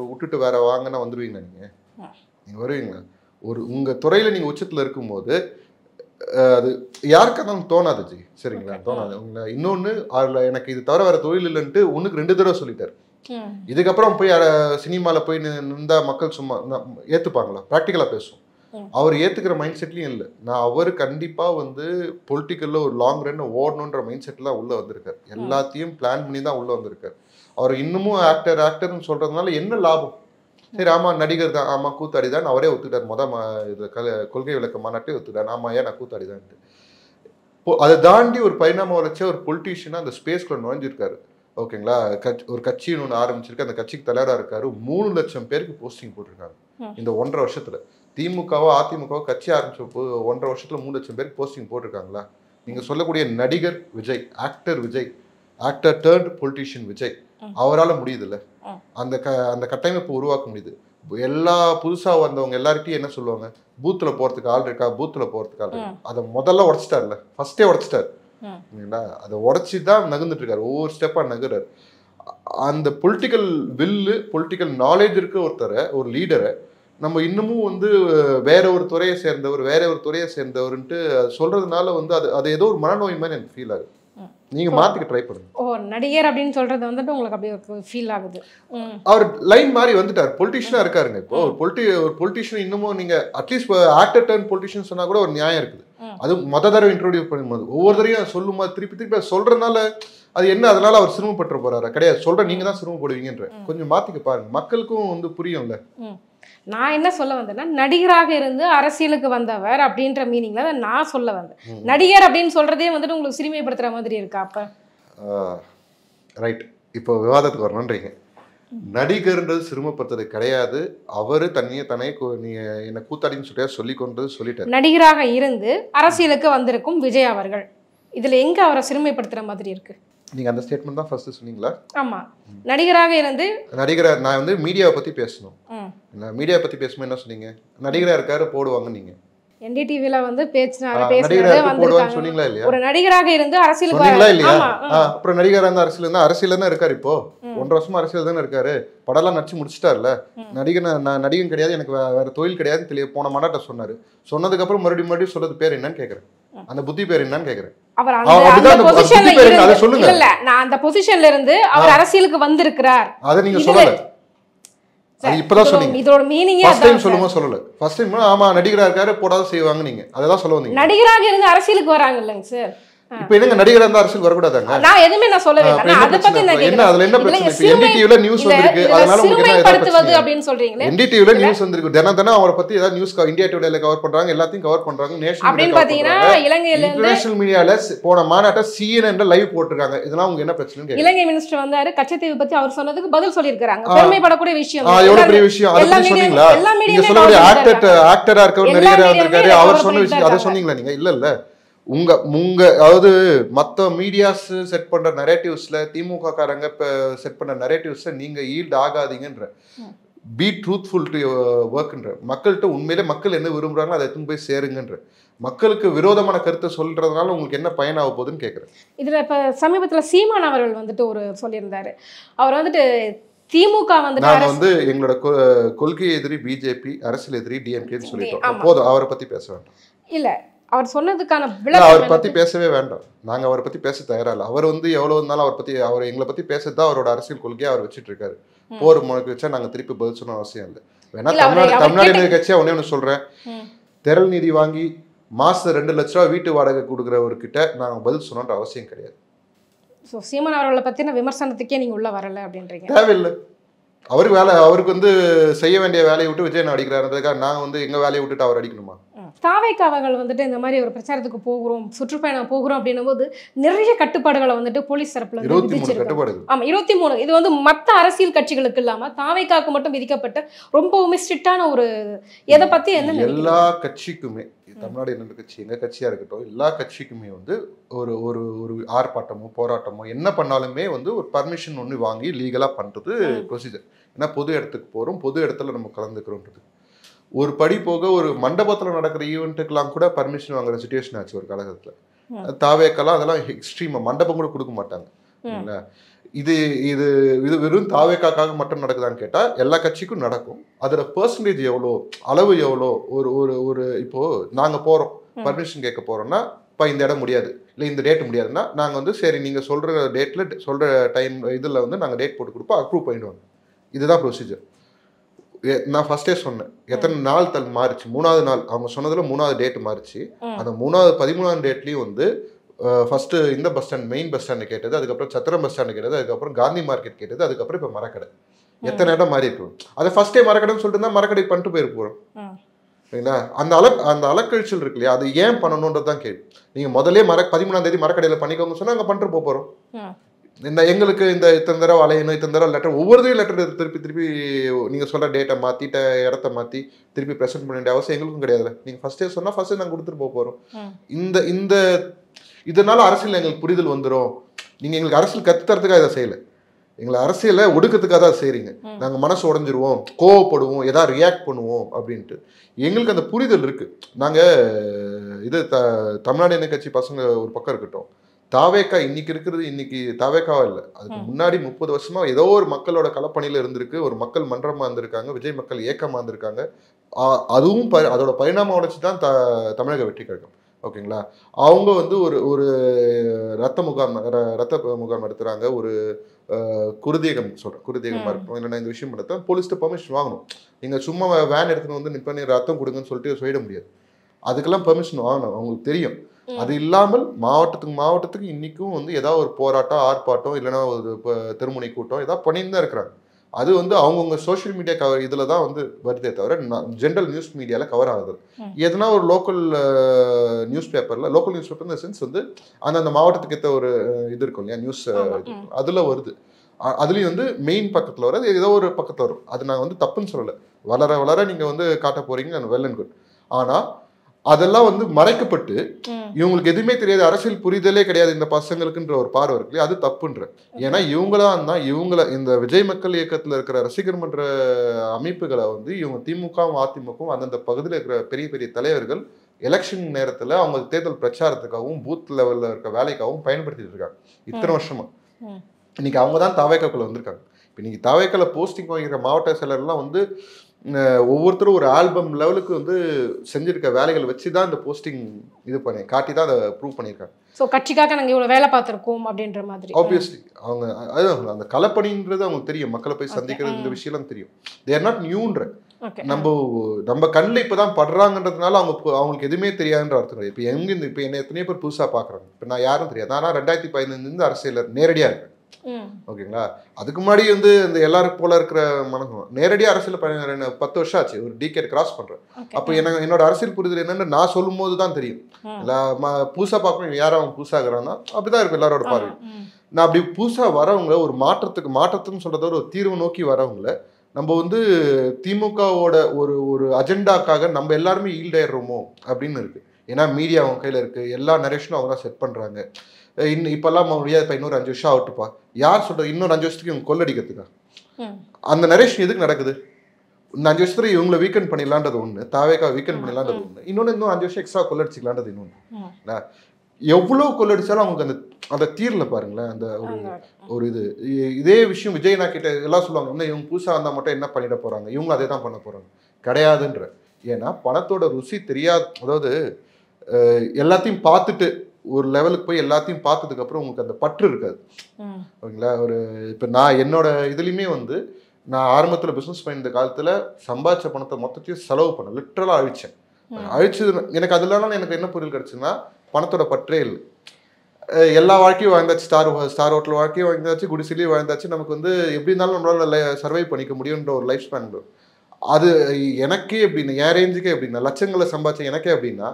விட்டுட்டு வேற வாங்கினா வந்துருவீங்களா? நீங்க வருவீங்களா? ஒரு உங்க துறையில நீங்க உச்சத்துல இருக்கும்போது அது யாருக்கான தோணாது ஜி, சரிங்களா? தோணாது. இன்னொன்னு அதுல எனக்கு இது தவிர வேற தொழில் இல்லைன்ட்டு 1க்கு 2 தடவை சொல்லிட்டாரு. இதுக்கப்புறம் போய் சினிமால போய் நின்றா மக்கள் சும்மா ஏத்துப்பாங்களா? பிராக்டிக்கலா பேசும். அவர் ஏத்துக்கிற மைண்ட் செட்லயும் இல்லை. அவர் கண்டிப்பா வந்து பொலிட்டிக்கல்ல ஒரு லாங் ரன் ஓடணுன்ற மைண்ட் செட்ல உள்ள வந்திருக்காரு. எல்லாத்தையும் பிளான் பண்ணி தான் உள்ள வந்திருக்காரு. அவர் இன்னமும் ஆக்டர்னு சொல்றதுனால என்ன லாபம்? சரி, ஆமா நடிகர் தான், ஆமா கூத்தாடி தான், அவரே ஒத்துக்கிட்டார். கொள்கை விளக்க மாநாட்டே ஒத்துக்கிட்டார், ஆமா ஏன் நான் கூத்தாடி தான். அதை தாண்டி ஒரு பரிணாமம் வளர்ச்சி ஒரு பொலிட்டீஷியனா அந்த ஸ்பேஸ்குள்ள நுழைஞ்சிருக்காரு. ஓகேங்களா? ஒரு கட்சின்னு ஒன்று ஆரம்பிச்சிருக்கு, அந்த கட்சிக்கு தலைவரா இருக்காரு. 3 லட்சம் பேருக்கு போஸ்டிங் போட்டிருக்காங்க இந்த 1.5 வருஷத்துல. திமுகவோ அதிமுகவோ கட்சி ஆரம்பிச்ச 1.5 வருஷத்துல 3 லட்சம் பேருக்கு போஸ்டிங் போட்டிருக்காங்களா? நீங்க சொல்லக்கூடிய நடிகர் Vijay, actor turned politician Vijay, அவரால் முடியுது இல்ல? அந்த கட்டமைப்பு உருவாக்க முடியுது. எல்லா புதுசா வந்தவங்க எல்லார்கிட்டையும் என்ன சொல்லுவாங்க? பூத்துல போறதுக்கு ஆள் இருக்கா, பூத்துல போறதுக்கு ஆள் இருக்கா? அதை முதல்ல உடைச்சிட்டாருல, ஃபர்ஸ்டே உடைச்சிட்டாரு. அதை உடைச்சிதான் நகர்ந்துட்டு இருக்காரு, ஒவ்வொரு ஸ்டெப்பா நகர்றாரு. அந்த பொலிட்டிக்கல் வில்லு, பொலிட்டிக்கல் நாலேஜ் இருக்க ஒரு லீடரை நம்ம இன்னமும் வந்து வேற ஒரு துறையை சேர்ந்தவர்ன்ட்டு சொல்றதுனால வந்து அது ஏதோ ஒரு மனநோய் மாதிரி எனக்கு ஃபீல் ஆகுது. நீங்க மாத்திக்க ட்ரை பண்ணுங்க. நடிகர் அப்படின்னு சொல்றது வந்துட்டு உங்களுக்கு அப்படியே ஃபீல் ஆகுது. அவர் லைன் மாதிரி வந்துட்டார், பொலிட்டிஷியனா இருக்காருங்க. இப்போ ஒரு பொலிட்டிஷியன் இன்னமும் நீங்க அட்லீஸ்ட் ஆக்டர் டர்ன் பொலிட்டிஷியன் சொன்னா கூட ஒரு நியாயம் இருக்குது. அது தடவை இன்ட்ரோடியூஸ் பண்ணும்போது ஒவ்வொரு தடவையும் சொல்லும்போது திருப்பி சொல்றதுனால அது என்ன, அதனால அவர் சிரமப்பட்டு போறாரு கிடையாது. சொல்ற நீங்க தான் சிரமப்படுவீங்கன்ற கொஞ்சம் மாத்திக்க பாருங்க, மக்களுக்கும் வந்து புரியும்ல. நான் என்ன சொல்ல வந்தேன்னா, நடிகராக இருந்து அரசியலுக்கு வந்தவர் அப்படின்ற மீனிங்ல தான் நான் சொல்ல வந்தேன். நடிகர் அப்படின்னு சொல்றதே வந்துட்டு உங்களுக்கு சிறுமைப்படுத்துற மாதிரி இருக்கா? அப்ப ரைட், இப்போ விவாதத்துக்கு வரணுன்றீங்க. நடிகர்ன்றது சிறுமப்படுத்துறது கிடையாது. அவரு தனியே நீங்க என்ன கூத்தாடின்னு சொல்லிட்டாரு. நடிகராக இருந்து அரசியலுக்கு வந்திருக்கும் விஜய் அவர்கள், இதுல எங்க அவரை சிறுமைப்படுத்துற மாதிரி இருக்கு? நீங்க அந்த ஸ்டேட்மெண்ட் தான் ஃபர்ஸ்ட் சொன்னீங்களா? ஆமா, நடிகராக இருந்து நான் வந்து மீடியாவை பத்தி பேசணும். மீடியா பத்தி பேசும்போது என்ன சொன்னீங்க? நடிகரா இருக்காரு போடுவாங்க. நீங்க என்டிடிவில வந்து சொன்னீங்களா இல்லையா? ஒரு நடிகராக இருந்து அரசியலுக்கு வரீங்களா இல்லையா? அப்புறம் நடிகரா இருந்தா அரசியல் தான் இருக்காரு. இப்போ 1.5 வருஷமா அரசியல் தானே இருக்காரு. படம்லாம் நடிச்சு முடிச்சிட்டாருல. நான் நடிகன் கிடையாது, எனக்கு வேற தொழில் கிடையாது போன மாநாட்ட சொன்னாரு. சொன்னதுக்கு அப்புறம் மறுபடியும் சொல்றது பேர் என்னன்னு கேக்குறேன். அந்த புத்தி பேர் என்னன்னு கேக்குறேன். அவர் அந்த பொசிஷன்ல இருந்து அவர் அரசியலுக்கு வந்திருக்கிறார். அதை நீங்க சொல்லல, இப்பதான் சொன்னீங்க. இதோட மீனிங் ஃபர்ஸ்ட் டைம் சொல்லும்போது சொல்லல. ஃபர்ஸ்ட் டைம் ஆமா நடிகரா இருக்காரு போடாத செய்வாங்க, நீங்க அததான் சொல்ல வந்தீங்க. நடிகராக இருந்து அரசியலுக்கு வராங்க இல்லங்க சார். இப்போ என்னங்க நடிகரா இருந்தா அரசியல் வரக்கூடாதாங்க? நான் எதுவுமே நான் சொல்லவே இல்லை. நான் அதை பத்தி நான் என்ன அதுல என்ன பிரச்சனை? இப்போ NDTVல நியூஸ் வந்திருக்கு, அதனால உங்களுக்கு என்ன படுத்துவது அப்படின்னு சொல்றீங்களே. NDTVல நியூஸ் வந்திருக்கு, தினம் அவரை பத்தி ஏதாவது நியூஸ் இந்தியா டுடேல கவர் பண்றாங்க, எல்லாத்தையும் கவர் பண்றாங்க. நேஷனல் அப்படின்னு பாத்தீங்கன்னா இலங்கையில இருந்து இன்டர்நேஷனல் மீடியால போன மாநாட்ட CNN லைவ் போட்டுருக்காங்க. இதெல்லாம் உங்களுக்கு என்ன பிரச்சனை? இலங்கை மினிஸ்டர் வந்தாரு, கச்சத்தீவு பத்தி அவர் சொன்னதுக்கு பதில் சொல்லியிருக்காங்க. பெருமைப்படக்கூடிய விஷயம். எவ்வளவு பெரிய விஷயம். அதை சொன்னீங்களா? நீங்க சொல்லக்கூடிய ஆக்டரா இருக்கவர், நடிகரா இருக்காரு, அவர் சொன்ன விஷயம் அதை சொன்னீங்களா நீங்க? இல்ல உங்க அதாவது மற்ற மீடியாஸ் செட் பண்ற நரேட்டிவ்ஸ்ல திமுக காரங்க செட் பண்ற நரேட்டிவ்ஸ்ல நீங்க ஈல்ட் ஆகாதீங்கன்ற, பி ட்ரூத்ஃபுல் டு ஒர்க்ன்ற, மக்கள்கிட்ட உண்மையிலே மக்கள் என்ன விரும்புறாங்களோ அதை எடுத்து போய் சேருங்கன்ற, மக்களுக்கு விரோதமான கருத்தை சொல்றதுனால உங்களுக்கு என்ன பயனாக போகுதுன்னு கேட்குறேன். இதுல இப்ப சமீபத்துல சீமான் அவர்கள் வந்துட்டு ஒரு சொல்லியிருந்தாரு. அவர் வந்துட்டு திமுக வந்து எங்களோட கொள்கை எதிரி பிஜேபி, அரசியல் எதிரி டிஎம்கேன்னு சொல்லிட்டோம். போதும், அவரை பத்தி பேச வேண்டாம். இல்ல அவர் சொன்னதுக்கான அவரை பத்தி பேசவே வேண்டாம். நாங்க அவரை பத்தி பேச தயாரா இல்லை. அவர் வந்து எவ்வளவு இருந்தாலும் அவரை பத்தி எங்களை பத்தி பேசதான் அவரோட அரசியல் கொள்கையை அவர் வச்சுட்டு இருக்காரு. போர் முனைக்கு வச்சா நாங்க திருப்பி பதில் சொன்ன அவசியம் இல்லை. வேணா தமிழ்நாடு கட்சியா ஒன்னே ஒன்று சொல்றேன், திரள் நிதி வாங்கி மாசம் 2 லட்ச ரூபா வீட்டு வாடகை கொடுக்குறவர்கிட்ட நாங்க பதில் சொன்னோன்ற அவசியம் கிடையாது. சீமான் அவர்களை பத்தின விமர்சனத்துக்கே நீங்க உள்ள வரல அப்படின்றீங்க? தேவையில்லை. அவருக்கு வந்து செய்ய வேண்டிய வேலையை விட்டு விஜய் அடிக்கிறாருக்காக நாங்க வந்து எங்க வேலையை விட்டுட்டு அவர் அடிக்கணுமா? தாவேக்கா அவர்கள் வந்துட்டு இந்த மாதிரி ஒரு பிரச்சாரத்துக்கு போகிறோம், சுற்றுப்பயணம் போகிறோம் அப்படின்னும் போது நிறைய கட்டுப்பாடுகளை வந்துட்டு போலீஸ் தரப்புல 23 கட்டுப்பாடுகள். ஆமா 23. இது வந்து மற்ற அரசியல் கட்சிகளுக்கு இல்லாம தாவேக்காக்கு மட்டும் விதிக்கப்பட்ட ரொம்பவுமே ஸ்ட்ரிக்டான ஒரு, எதை பத்தி என்ன எல்லா கட்சிக்குமே, தமிழ்நாடு என்ன கட்சி எங்க கட்சியா இருக்கட்டும், எல்லா கட்சிக்குமே வந்து ஒரு ஒரு ஒரு ஆர்ப்பாட்டமோ போராட்டமோ என்ன பண்ணாலுமே வந்து ஒரு பர்மிஷன் ஒன்று வாங்கி லீகலா பண்றது ப்ரொசீஜர். ஏன்னா பொது இடத்துக்கு போறோம், பொது இடத்துல நம்ம கலந்துக்கிறோன்றது. ஒரு படி போக ஒரு மண்டபத்தில் நடக்கிற ஈவெண்ட்டுக்கெல்லாம் கூட பர்மிஷன் வாங்குற சிச்சுவேஷன் ஆச்சு ஒரு காலகட்டத்தில். தாவேக்கெல்லாம் அதெல்லாம் எக்ஸ்ட்ரீமா மண்டபம் கூட கொடுக்க மாட்டாங்க. இது இது இது வெறும் தாவேக்காக மட்டும் நடக்குதான்னு கேட்டா எல்லா கட்சிக்கும் நடக்கும். அதோட பெர்சன்டேஜ் எவ்வளோ, அளவு எவ்வளோ, ஒரு ஒரு ஒரு இப்போ நாங்க போறோம் பர்மிஷன் கேட்க போறோம்னா, இப்போ இந்த இடம் முடியாது, இல்லை இந்த டேட் முடியாதுன்னா நாங்கள் வந்து சரி நீங்கள் சொல்கிற டேட்டில் சொல்கிற டைம் இதில் வந்து நாங்கள் டேட் போட்டு கொடுப்போம், அப்ரூவ் பண்ணிடுவாங்க. இதுதான் ப்ரொசீஜர். நான் ஃபர்ஸ்டே சொன்னேன், எத்தனை நாள் மாறிச்சு, 3வது நாள் அவங்க சொன்னதுல 3வது டேட் மாறிச்சு. அந்த 13வது டேட்லயும் வந்து ஃபர்ஸ்ட் இந்த bus stand, main bus stand கேட்டது, அதுக்கப்புறம் சத்திரம் பஸ் ஸ்டாண்டு கேட்டது, அதுக்கப்புறம் காந்தி மார்க்கெட் கேட்டது, அதுக்கப்புறம் இப்போ மரக்கடை. எத்தனை இடம் மாறி இருக்கும். அதை ஃபர்ஸ்டே மரக்கடைன்னு சொல்லிட்டு தான் மரக்கடை பண்ணிட்டு போயிருப்போம். சரிங்களா? அந்த அலக்கழிச்சல் இருக்கு இல்லையா, அது ஏன் பண்ணணுன்றது தான் கேள்வி. நீங்க முதலே 13ஆம் தேதி மரக்கடையில் பண்ணிக்கோங்க சொன்னா அங்கே பண்ணிட்டு போறோம். எங்களுக்கு இந்த இத்தனை தடவை அலையணும், இத்தனை தடவை லெட்டர், ஒவ்வொருத்தையும் லெட்டர் திருப்பி நீங்கள் சொல்கிற டேட்டை மாற்றி இடத்த மாற்றி திருப்பி ப்ரெசென்ட் பண்ண வேண்டிய அவசியம் எங்களுக்கும் கிடையாது. நீங்கள் ஃபஸ்ட்டே சொன்னால் ஃபஸ்ட்டே நாங்கள் கொடுத்துட்டு போகிறோம். இந்த இதனால அரசியல் எங்களுக்கு புரிதல் வந்துடும். நீங்கள் எங்களுக்கு அரசியல் கற்றுத்தரத்துக்காக இதை செய்யலை, எங்களை அரசியலை ஒடுக்கிறதுக்காக தான் செய்கிறீங்க. நாங்கள் மனசு உடஞ்சிருவோம், கோவப்படுவோம், எதாவது ரியாக்ட் பண்ணுவோம் அப்படின்ட்டு எங்களுக்கு அந்த புரிதல் இருக்குது. நாங்கள் இது தமிழ்நாடு என்ன கட்சி பசங்க ஒரு பக்கம் இருக்கட்டும், தாவேக்கா இன்னைக்கு இருக்கிறது இன்னைக்கு தாவேக்காவா இல்லை, அதுக்கு முன்னாடி 30 வருஷமா ஏதோ ஒரு மக்களோட களப்பணியில இருந்திருக்கு, ஒரு மக்கள் மன்றமா இருந்திருக்காங்க, விஜய் மக்கள் இயக்கமா இருந்திருக்காங்க. அதுவும் அதோட பரிணாமம் உடைச்சு தான் தமிழக வெற்றி கழகம். ஓகேங்களா? அவங்க வந்து ஒரு ரத்த முகாம் நடத்துறாங்க, ஒரு குருதீகம் சொல்றேன், குருதீகமா இருக்கணும் இல்லைன்னா இந்த விஷயம் நடத்த போலீஸ்ட்டு பர்மிஷன் வாங்கணும். நீங்க சும்மா வேன் எடுத்துன்னு வந்து நிப்ப ரத்தம் கொடுங்கன்னு சொல்லிட்டு சொல்லிட முடியாது. அதுக்கெல்லாம் பெர்மிஷன் வாங்கணும், அவங்களுக்கு தெரியும். அது இல்லாமல் மாவட்டத்துக்கு இன்னைக்கும் வந்து ஏதாவது ஒரு போராட்டம், ஆர்ப்பாட்டம், இல்லைன்னா ஒரு தெருமுனை கூட்டம் ஏதாவது பண்ணிட்டு தான் இருக்கிறாங்க. அது வந்து அவங்கவுங்க சோஷியல் மீடியா கவர் இதில் தான் வந்து வருதே தவிர ஜென்ரல் நியூஸ் மீடியாவில் கவர் ஆகுது. எதுனா ஒரு லோக்கல் நியூஸ் பேப்பரில், லோக்கல் நியூஸ் பேப்பர் இந்த சென்ஸ் வந்து அந்த மாவட்டத்துக்கு ஏற்ற ஒரு இது இருக்கும் இல்லையா, நியூஸ் அதில் வருது. அதுலேயும் வந்து மெயின் பக்கத்தில் வரும், ஏதோ ஒரு பக்கத்தில் வரும். அது நாங்கள் வந்து தப்புன்னு சொல்லலை, வளர வளர நீங்கள் வந்து காட்ட போகிறீங்க, வெல் அண்ட் குட். ஆனால் அதெல்லாம் வந்து மறைக்கப்பட்டு இவங்களுக்கு எதுவுமே தெரியாது, அரசியல் புரிதலே கிடையாது இந்த பசங்களுக்குன்ற ஒரு பார்வை இருக்கு, அது தப்புன்ற. ஏன்னா இவங்களாம் தான் இந்த விஜய் மக்கள் இயக்கத்தில் இருக்கிற ரசிகர் மன்ற அமைப்புகளை வந்து இவங்க திமுகவும் அதிமுகவும் அந்தந்த பகுதியில் இருக்கிற பெரிய பெரிய தலைவர்கள் எலெக்ஷன் நேரத்தில் அவங்க தேர்தல் பிரச்சாரத்துக்காகவும் பூத் லெவலில் இருக்க வேலைக்காகவும் பயன்படுத்திட்டு இருக்காங்க இத்தனை வருஷமா. இன்னைக்கு அவங்க தான் தாவேக்காக்குள்ள வந்திருக்காங்க. இப்போ இன்னைக்கு தாவேக்கால போஸ்டிங் வாங்கிற மாவட்ட செயலர்லாம் வந்து ஒவ்வொருத்தரும் ஒரு ஆல்பம் லெவலுக்கு வந்து செஞ்சிருக்க வேலைகள் வச்சு தான் இந்த போஸ்டிங் இது பண்ணி காட்டி தான் அதை ப்ரூவ் பண்ணியிருக்காங்க. ஸோ கட்சிக்காக நாங்கள் இவ்வளோ வேலை பார்த்துருக்கோம் அப்படின்ற மாதிரி. ஆப்வியஸ்லி அவங்க அதுதான் அந்த களப்பணின்றது அவங்களுக்கு தெரியும், மக்களை போய் சந்திக்கிறது இந்த விஷயம்லாம் தெரியும். தே ஆர் நாட் நியூன்ற. நம்ம கண்ணில் இப்பதான் படுறாங்கன்றதுனால அவங்களுக்கு எதுவுமே தெரியாதுன்ற அர்த்தம் கிடையாது. இப்போ எங்க இப்போ என்ன எத்தனையோ பேர் புதுசா பாக்குறாங்க. இப்போ நான் யாரும் தெரியாது. நான் 2015 அரசியல் நேரடியா இருக்கேன். ஓகேங்களா? அதுக்கு முன்னாடி வந்து இந்த எல்லாருக்கும் போல இருக்கிற மனசு நேரடியாக அரசியல் 10 வருஷம் ஆச்சு. ஒரு டிகேட் கிராஸ் பண்றேன். அப்போ என்னோட அரசியல் புரிதல் என்னன்னு நான் சொல்லும் போது தான் தெரியும். புதுசா பார்க்கணும் யாரும் அவங்க புதுசா இருக்கிறாங்கன்னா அப்படிதான் இருக்கும் எல்லாரோட பார்வை. நான் அப்படி புதுசா வரவங்க ஒரு மாற்றத்துன்னு சொல்றத ஒரு தீர்வு நோக்கி வரவங்கள நம்ம வந்து திமுகவோட ஒரு அஜெண்டாக்காக நம்ம எல்லாருமே ஈல்டாயிடுறோமோ அப்படின்னு இருக்கு. ஏன்னா மீடியா அவங்க கையில இருக்கு, எல்லா நரேஷனும் அவங்க தான் செட் பண்றாங்க. இப்பெல்லாம் முடியாது, இன்னொரு 5 வருஷம் ஆகட்டுப்பா. யார் சொல்றது இன்னொரு 5 வருஷத்துக்கு இவங்க கொள்ளடிக்கிறதுக்கா? அந்த நரேஷன் எதுக்கு நடக்குது? இந்த 5 வருஷத்துல இவங்களை வீக்கெண்ட் பண்ணிடலான்றது ஒண்ணு, தாவேக்கா வீக்கெண்ட் பண்ணிடலான்றது ஒண்ணு, இன்னும் 5 வருஷம் எக்ஸ்ட்ரா கொள்ளடிச்சிக்கலான்றது இன்னொன்று. எவ்வளவு கொள்ளடிச்சாலும் அவங்களுக்கு அந்த தீர்ல பாருங்களேன். அந்த ஒரு இதே விஷயம் விஜய் நான் கிட்ட எல்லாம் சொல்லுவாங்க, இவங்க புதுசா வந்தா மட்டும் என்ன பண்ணிட போறாங்க, இவங்க அதே தான் பண்ண போறாங்க. கிடையாதுன்ற. ஏன்னா பணத்தோட ருசி தெரியாது. அதாவது எல்லாத்தையும் பார்த்துட்டு ஒரு லெவலுக்கு போய் எல்லாத்தையும் பார்த்ததுக்கு அப்புறம் உங்களுக்கு அந்த பற்று இருக்காது. ஓகேங்களா? இப்போ நான் என்னோட இதுலையுமே வந்து நான் ஆரம்பத்தில் பிஸ்னஸ் பண்ணியிருந்த காலத்தில் சம்பாதிச்ச பணத்தை மொத்தத்தையும் செலவு பண்ணேன். லிட்டரலாக அழிச்சேன். அழிச்சது எனக்கு அதுலலாம் எனக்கு என்ன பொருள் கிடச்சுன்னா பணத்தோட பற்றே இல்லை. எல்லா வாழ்க்கையும் வாழ்ந்தாச்சு, ஸ்டார் ஹோட்டல் வாழ்க்கையும் வாழ்ந்தாச்சு, குடிசையிலையும் வாழ்ந்தாச்சு. நமக்கு வந்து எப்படி இருந்தாலும் நம்மளால சர்வை பண்ணிக்க முடியுன்ற ஒரு லைஃப் ஸ்பேன். அது எனக்கே எப்படின்னா என் ரேஞ்சுக்கே எப்படின்னா லட்சங்களை சம்பாதிச்ச எனக்கே அப்படின்னா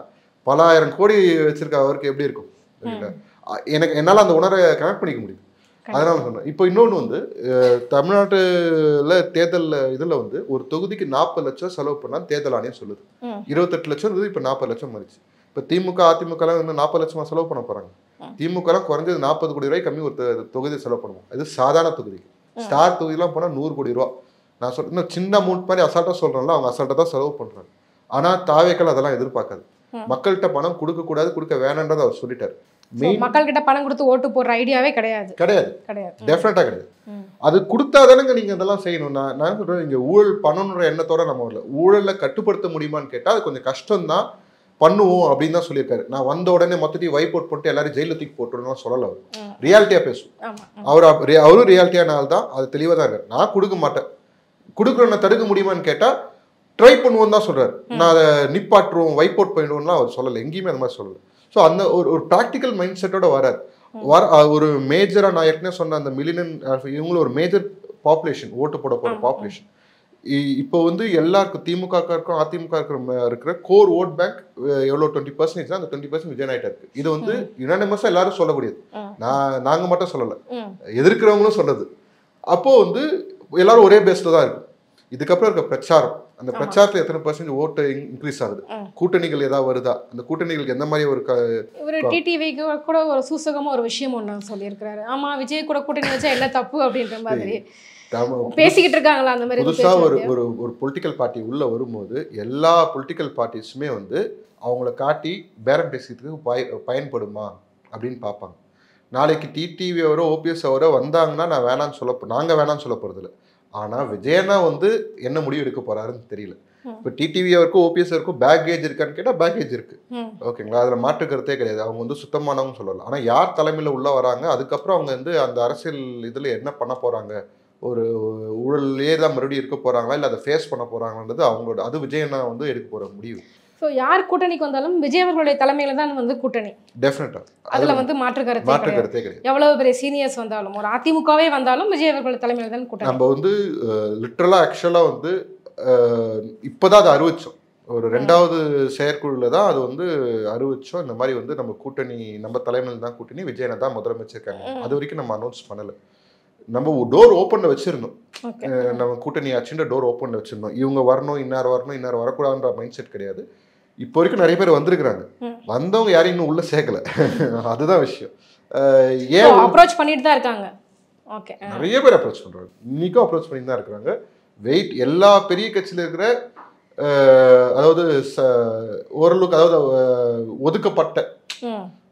பல ஆயிரம் கோடி வச்சிருக்க அவருக்கு எப்படி இருக்கும்? என்னால் அந்த உணரை கனெக்ட் பண்ணிக்க முடியும். அதனால சொன்னேன். இப்போ இன்னொன்று வந்து தமிழ்நாட்டில் தேர்தல் இதில் வந்து ஒரு தொகுதிக்கு 40 லட்சம் செலவு பண்ணால் தேர்தல் ஆணையம் சொல்லுது. 28 லட்சம் இருந்தது, இப்போ 40 லட்சம் மாறிச்சு. இப்போ திமுக அதிமுகலாம் வந்து 40 லட்சமா செலவு பண்ண போறாங்க. திமுகலாம் குறைஞ்சது 40 கோடி ரூபாய் கம்மி ஒரு தொகுதி செலவு பண்ணுவோம். இது சாதாரண தொகுதிக்கு. ஸ்டார் தொகுதிலாம் போனால் 100 கோடி ரூபா. நான் இன்னும் சின்ன அமௌண்ட் மாதிரி அசால்ட்டாக சொல்கிறேன்ல, அவங்க அசால்ட்டாக தான் செலவு பண்ணுறாங்க. ஆனால் தாவேக்கள் அதெல்லாம் எதிர்பார்க்காது. மக்கள்கிட்ட பணம் கொடுக்க கூடாது, கொடுக்க வேணான்றதை அவர் சொல்லிட்டாரு. மக்கள்கிட்ட பணம் கொடுத்து ஓட்டு போடுற ஐடியாவே கிடையாது. டெஃபினட்டா கிடையாது. அது கொடுத்தாதானங்க நீங்க இதெல்லாம் செய்யணும். நான் சொல்றேன், இங்க ஊழல் பண்ணணுன்ற எண்ணத்தோட நம்ம வரல. ஊழலை கட்டுப்படுத்த முடியுமான்னு கேட்டா அது கொஞ்சம் கஷ்டம் தான், பண்ணுவோம் அப்படின்னு தான் சொல்லியிருக்காரு. நான் வந்த உடனே மொத்தத்தையும் வைப் அவுட் போட்டு எல்லாரும் ஜெயில தூக்கி போட்டுருன்னு சொல்லல. அவர் ரியாலிட்டியா பேசுவோம். அவரும் ரியாலிட்டியானால தான் அது தெளிவாக தான் இருக்காரு. நான் கொடுக்க மாட்டேன், கொடுக்குறேன்னு தடுக்க முடியுமான்னு கேட்டா ட்ரை பண்ணுவோம் தான் சொல்றாரு. நான் அதை நிப்பாட்டுருவோம், வைப் அவுட் பண்ணிடுவோம்லாம் அவர் சொல்லலை, எங்கேயுமே அந்த மாதிரி சொல்லலை. ஸோ அந்த ஒரு ப்ராக்டிக்கல் மைண்ட் செட்டோட வராது. ஒரு மேஜராக நான் ஏற்கனவே சொன்ன அந்த மில்லியன் இவங்களும் ஒரு மேஜர் பாப்புலேஷன், ஓட்டு போட போகிற பாப்புலேஷன். இப்போ வந்து எல்லாருக்கும் திமுகக்கும் அதிமுக இருக்கிற கோர் ஓட் பேங்க் எவ்வளோ 20% தான். அந்த 20% விஜய் நாயிட்டா இருக்கு. இது வந்து யுனானிமஸாக எல்லாரும் சொல்லக்கூடியது. நாங்கள் மட்டும் சொல்லலை, எதிர்க்கிறவங்களும் சொல்றது. அப்போ வந்து எல்லாரும் ஒரே பேஸ்ல தான் இருக்கு. இதுக்கப்புறம் இருக்க பிரச்சாரம், அந்த பிரச்சாரத்துல எத்தனை % ஓட்டு இன்க்ரீஸ் ஆகுது, கூட்டணிகள் ஏதாவது வருதா, அந்த கூட்டணிகளுக்கு எந்த மாதிரி ஒரு டிடிவிக்கு கூட ஒரு சூசகமா ஒரு விஷயம் ஒண்ணு சொல்லியிருக்கிறாரு. ஆமா, விஜய் கூட கூட்டணி வச்சா என்ன தப்பு அப்படின்ற மாதிரி பேசிக்கிட்டு இருக்காங்களா? அந்த மாதிரி புதுசா ஒரு பொலிட்டிக்கல் பார்ட்டி உள்ள வரும்போது எல்லா பொலிட்டிக்கல் பார்ட்டிஸுமே வந்து அவங்கள காட்டி பேரம் பேசிக்கிறதுக்கு பயன்படுமா அப்படின்னு பார்ப்பாங்க. நாளைக்கு டிடிவி அவரோ ஓபிஎஸ் அவரோ வந்தாங்கன்னா நாங்கள் வேணான்னு சொல்ல போறது இல்லை. ஆனால் விஜயனா வந்து என்ன முடிவு எடுக்க போறாருன்னு தெரியல. இப்போ டிடிவி அவருக்கும் ஓபிஎஸ் அவருக்கும் பேக்கேஜ் இருக்கான்னு கேட்டால் பேக்கேஜ் இருக்கு. ஓகேங்களா? அதில் மாற்று கருத்தே கிடையாது. அவங்க வந்து சுத்தமானவங்க சொல்லலாம். ஆனால் யார் தலைமையில் உள்ள வராங்க, அதுக்கப்புறம் அவங்க வந்து அந்த அரசியல் இதில் என்ன பண்ண போறாங்க, ஒரு ஊழலே தான் மறுபடியும் இருக்க போறாங்களா இல்லை அதை ஃபேஸ் பண்ண போறாங்கன்றது அவங்களோட, அது விஜயனா வந்து எடுக்க போற முடிவு. ஸோ யார் கூட்டணிக்கு வந்தாலும் விஜய் அவர்களுடைய தலைமையில தான் வந்து கூட்டணி. டெஃபினட்டா அதுல வந்து மாற்று கருத்தே கிடையாது. எவ்வளவு பெரிய சீனியர்ஸ் வந்தாலும், ஒரு அதிமுகவே வந்தாலும் விஜய் அவர்களுடைய தலைமையில தான் கூட்டணி. நம்ம வந்து லிட்டரலா ஆக்சுவலா வந்து இப்போதான் அதை அறிவிச்சோம். ஒரு 2வது செயற்குழுல தான் அது வந்து அறிவிச்சோம். இந்த மாதிரி வந்து நம்ம கூட்டணி, நம்ம தலைமையில் தான் கூட்டணி, விஜயனை தான் முதலமைச்சிருக்காங்க. அது வரைக்கும் நம்ம அனௌன்ஸ் பண்ணலை. நம்ம டோர் ஓப்பன்ல வச்சிருந்தோம். நம்ம கூட்டணி ஆச்சுன்ற டோர் ஓப்பன்ல வச்சிருந்தோம். இவங்க வரணும், இன்னார் வரக்கூடாதுன்ற மைண்ட் செட் கிடையாது. இப்போ வரைக்கும் நிறைய பேர் வந்திருக்கிறாங்க. வந்தவங்க யாரையும் இன்னும் உள்ள சேர்க்கல. அதுதான் விஷயம். ஏன் அப்ரோச் பண்ணிட்டு தான் இருக்காங்க. ஓகே, நிறைய பேர் அப்ரோச் பண்றாங்க. இன்னைக்கும் அப்ரோச் பண்ணிட்டு தான் இருக்கிறாங்க. வெயிட் எல்லா பெரிய கட்சியில இருக்கிற அதாவது ஓரளவுக்கு, அதாவது